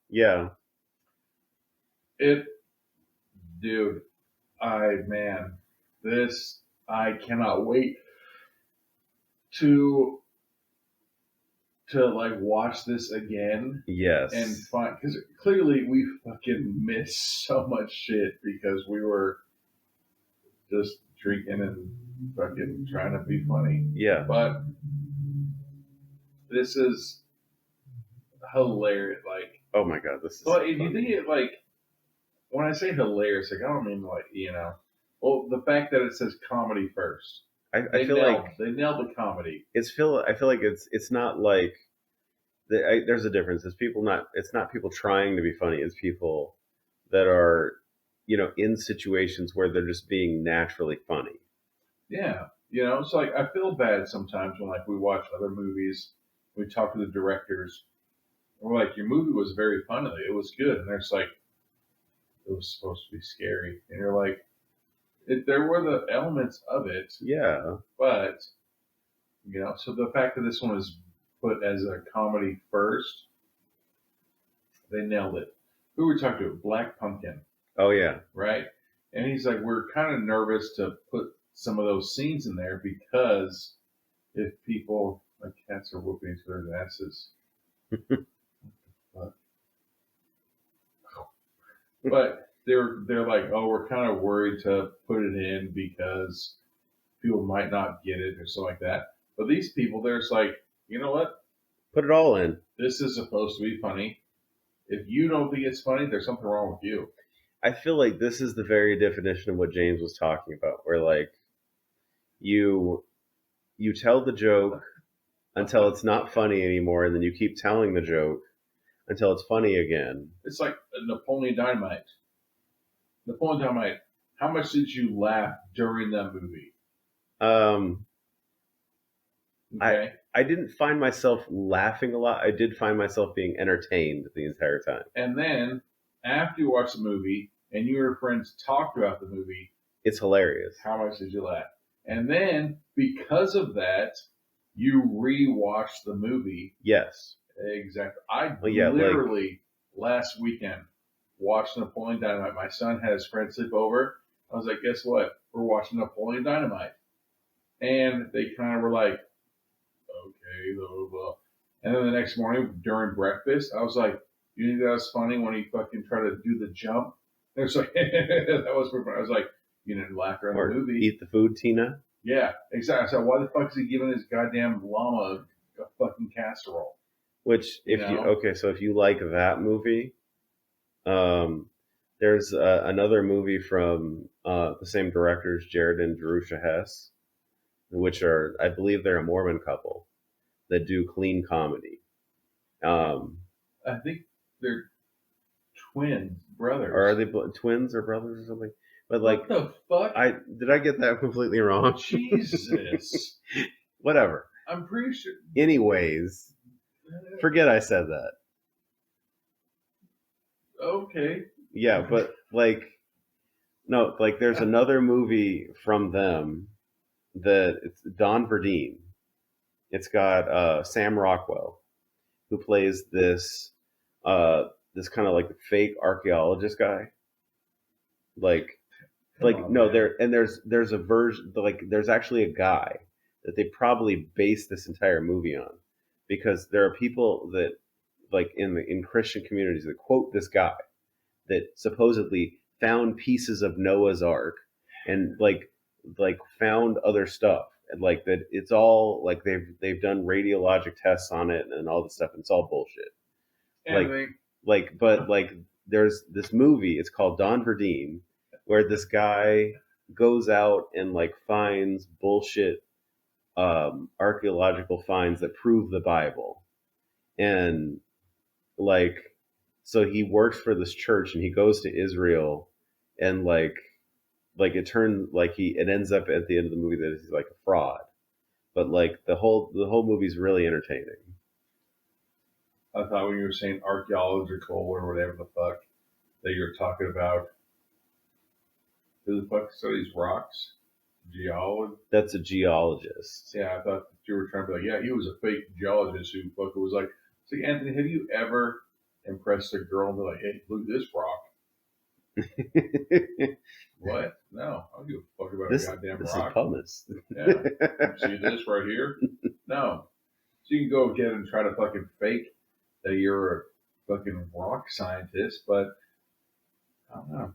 Yeah. Dude, I cannot wait to like watch this again. Yes. And find, because clearly we fucking missed so much shit because we were just drinking and fucking trying to be funny. Yeah. But this is hilarious. Like, oh my god, this is. But if you think it, like, when I say hilarious, like, I don't mean like, well, the fact that it says comedy first. I feel like they nailed the comedy. I feel like it's not like there's a difference. It's not people trying to be funny. It's people that are, in situations where they're just being naturally funny. Yeah. You know, it's like I feel bad sometimes when like we watch other movies, we talk to the directors, and we're like, your movie was very funny, it was good, and there's like, it was supposed to be scary, and you're like, there were the elements of it, Yeah. but you know, so the fact that this one was put as a comedy first, they nailed it. Who were we talking to? Black Pumpkin, Oh yeah. right? And he's like, we're kind of nervous to put some of those scenes in there because if people, like cats are whooping each other's asses. But they're like, oh, we're kind of worried to put it in because people might not get it or something like that. But these people, they're just like, you know what? Put it all in. This is supposed to be funny. If you don't think it's funny, there's something wrong with you. I feel like this is the very definition of what James was talking about, where like you tell the joke until it's not funny anymore, and then you keep telling the joke until it's funny again. It's like Napoleon Dynamite. Napoleon Dynamite. How much did you laugh during that movie? Um, Okay. I didn't find myself laughing a lot. I did find myself being entertained the entire time. And then after you watch the movie and you and your friends talked about the movie, It's hilarious. how much did you laugh? And then because of that, you rewatch the movie. Yes. Exactly. I Well, yeah, literally last weekend watched Napoleon Dynamite. My son had his friend sleep over. I was like, guess what? We're watching Napoleon Dynamite. And they kind of were like, okay, blah, blah, blah. And then the next morning during breakfast, I was like, you think that was funny when he fucking tried to do the jump? And it's like, that was pretty funny. I was like, you didn't laugh during Or the movie. eat the food, Tina. Yeah, exactly. So why the fuck is he giving his goddamn llama a fucking casserole? Which, if You you know? okay, so if you like that movie, there's another movie from the same directors, Jared and Jerusha Hess, which are, I believe, they're a Mormon couple that do clean comedy. I think they're twins, brothers. Or are they twins or brothers or something? But like, what the fuck? did I get that completely wrong? Jesus. Whatever. I'm pretty sure. Anyways, forget I said that. Okay. Yeah, but like, no, like there's another movie from them that it's Don Verdeen. It's got Sam Rockwell, who plays this kind of like fake archaeologist guy. Like on, no, man. there's a version, like there's actually a guy that they probably based this entire movie on, because there are people that like in Christian communities that quote this guy that supposedly found pieces of Noah's Ark and like found other stuff, and like that it's all like they've done radiologic tests on it and all this stuff, and it's all bullshit. And But there's this movie, it's called Don Verdeen, where this guy goes out and like finds bullshit archaeological finds that prove the Bible. And like, so he works for this church and he goes to Israel, and like it turned like it ends up at the end of the movie that he's like a fraud. But like the whole movie's really entertaining. I thought when you were saying archaeological or whatever the fuck that you're talking about, who the fuck studies rocks? Geologist? That's a geologist. Yeah, I thought you were trying to be like, yeah, he was a fake geologist who fucking was like, see, Anthony, have you ever impressed a girl and be like, hey, look at this rock? What? No, I don't give a fuck about this a goddamn this rock. is pumice. Yeah. See this right here? No. So you can go get and try to fucking fake that you're a fucking rock scientist, but I don't know.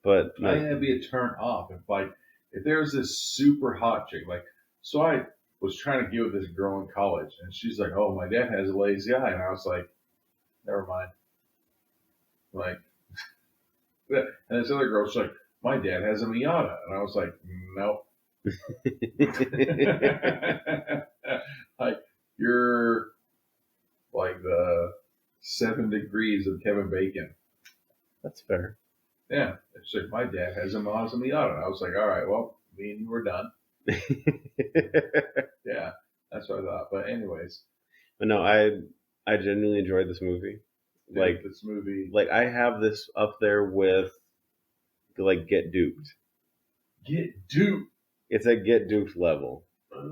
But I think that'd be a turn off if there's this super hot chick, like, so I was trying to get with this girl in college, and she's like, oh, my dad has a lazy eye, and I was like, never mind. Like, and this other girl, she's like, my dad has a Miata, and I was like, nope. Like, you're like the 7 degrees of Kevin Bacon. that's fair. Yeah, it's like my dad has a Mazda Miata. And I was like, all right, well, me and you were done. Yeah, that's what I thought. But anyways, But no, I genuinely enjoyed this movie. dude, Like this movie, I have this up there with like Get Duped. Get Duped. It's at Get Duped level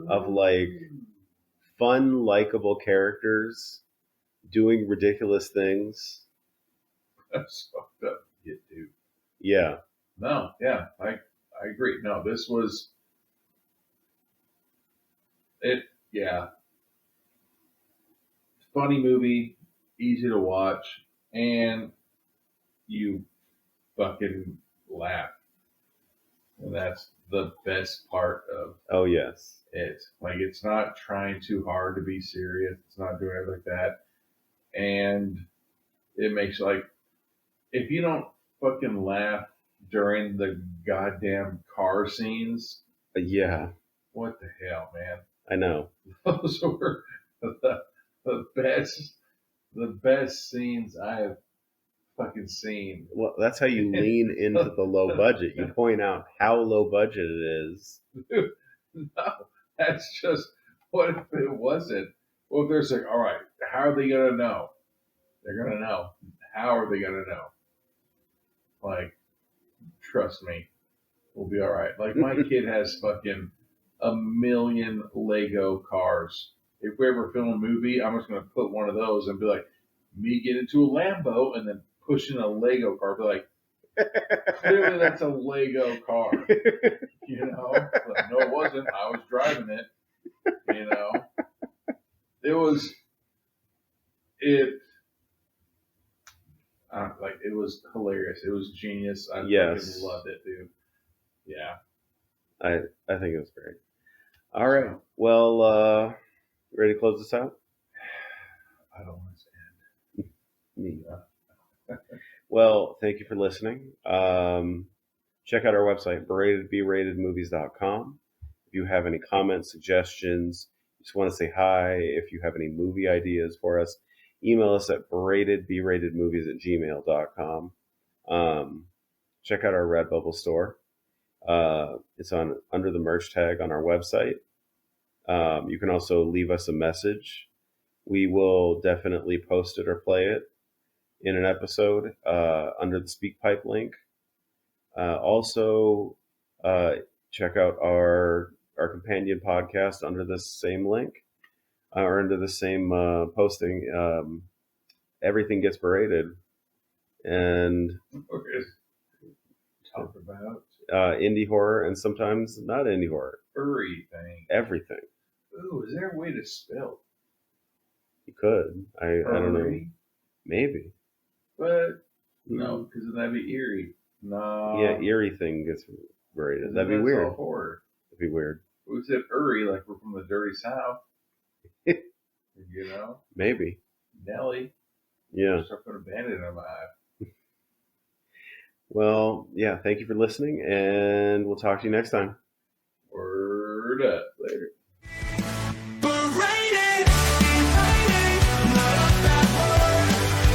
of like fun, likable characters doing ridiculous things. That's fucked up. Get Duped. Yeah. No, yeah, I agree. No, this was it. Yeah, funny movie, easy to watch, and you fucking laugh. And that's the best part of Oh yes. it. Like, it's not trying too hard to be serious. It's not doing it like that. And it makes, like, if you don't fucking laugh during the goddamn car scenes, Yeah. what the hell, man? I know. Those were the best scenes I have fucking seen. Well, that's how you lean into the low budget. You point out how low budget it is. Dude, no, that's just, what if it wasn't? Well, if there's like, all right, how are they gonna know? They're gonna know. How are they gonna know? Like, trust me, we'll be all right. Like, my kid has fucking a million Lego cars. If we ever film a movie, I'm just gonna put one of those and be like, me get into a Lambo and then push in a Lego car. Be like, clearly that's a Lego car. You know? But no, it wasn't. I was driving it. You know? It was hilarious. It was genius. I Yes. fucking loved it, dude. Yeah. I think it was great. All right. Well, ready to close this out? I don't want to end. Yeah. Well, thank you for listening. Check out our website, beratedmovies.com. If you have any comments, suggestions, just want to say hi, if you have any movie ideas for us, email us at beratedmovies@gmail.com. Check out our Redbubble store. It's under the merch tag on our website. You can also leave us a message. We will definitely post it or play it in an episode under the SpeakPipe link. Also, check out our companion podcast under the same link or under the same posting. Everything Gets Berated, and We're going to talk about indie horror and sometimes not indie horror. furry thing. Everything. Ooh, is there a way to spell You could. I don't know. furry? Maybe. But no, because then that'd be eerie. No. Yeah, eerie thing gets berated. That'd be That's weird. all horror. That'd be weird. We said Uri, like we're from the dirty South. You know? Maybe. Nelly. Yeah. Start putting a bandit in my eye. Well, yeah, thank you for listening, and we'll talk to you next time. Word up.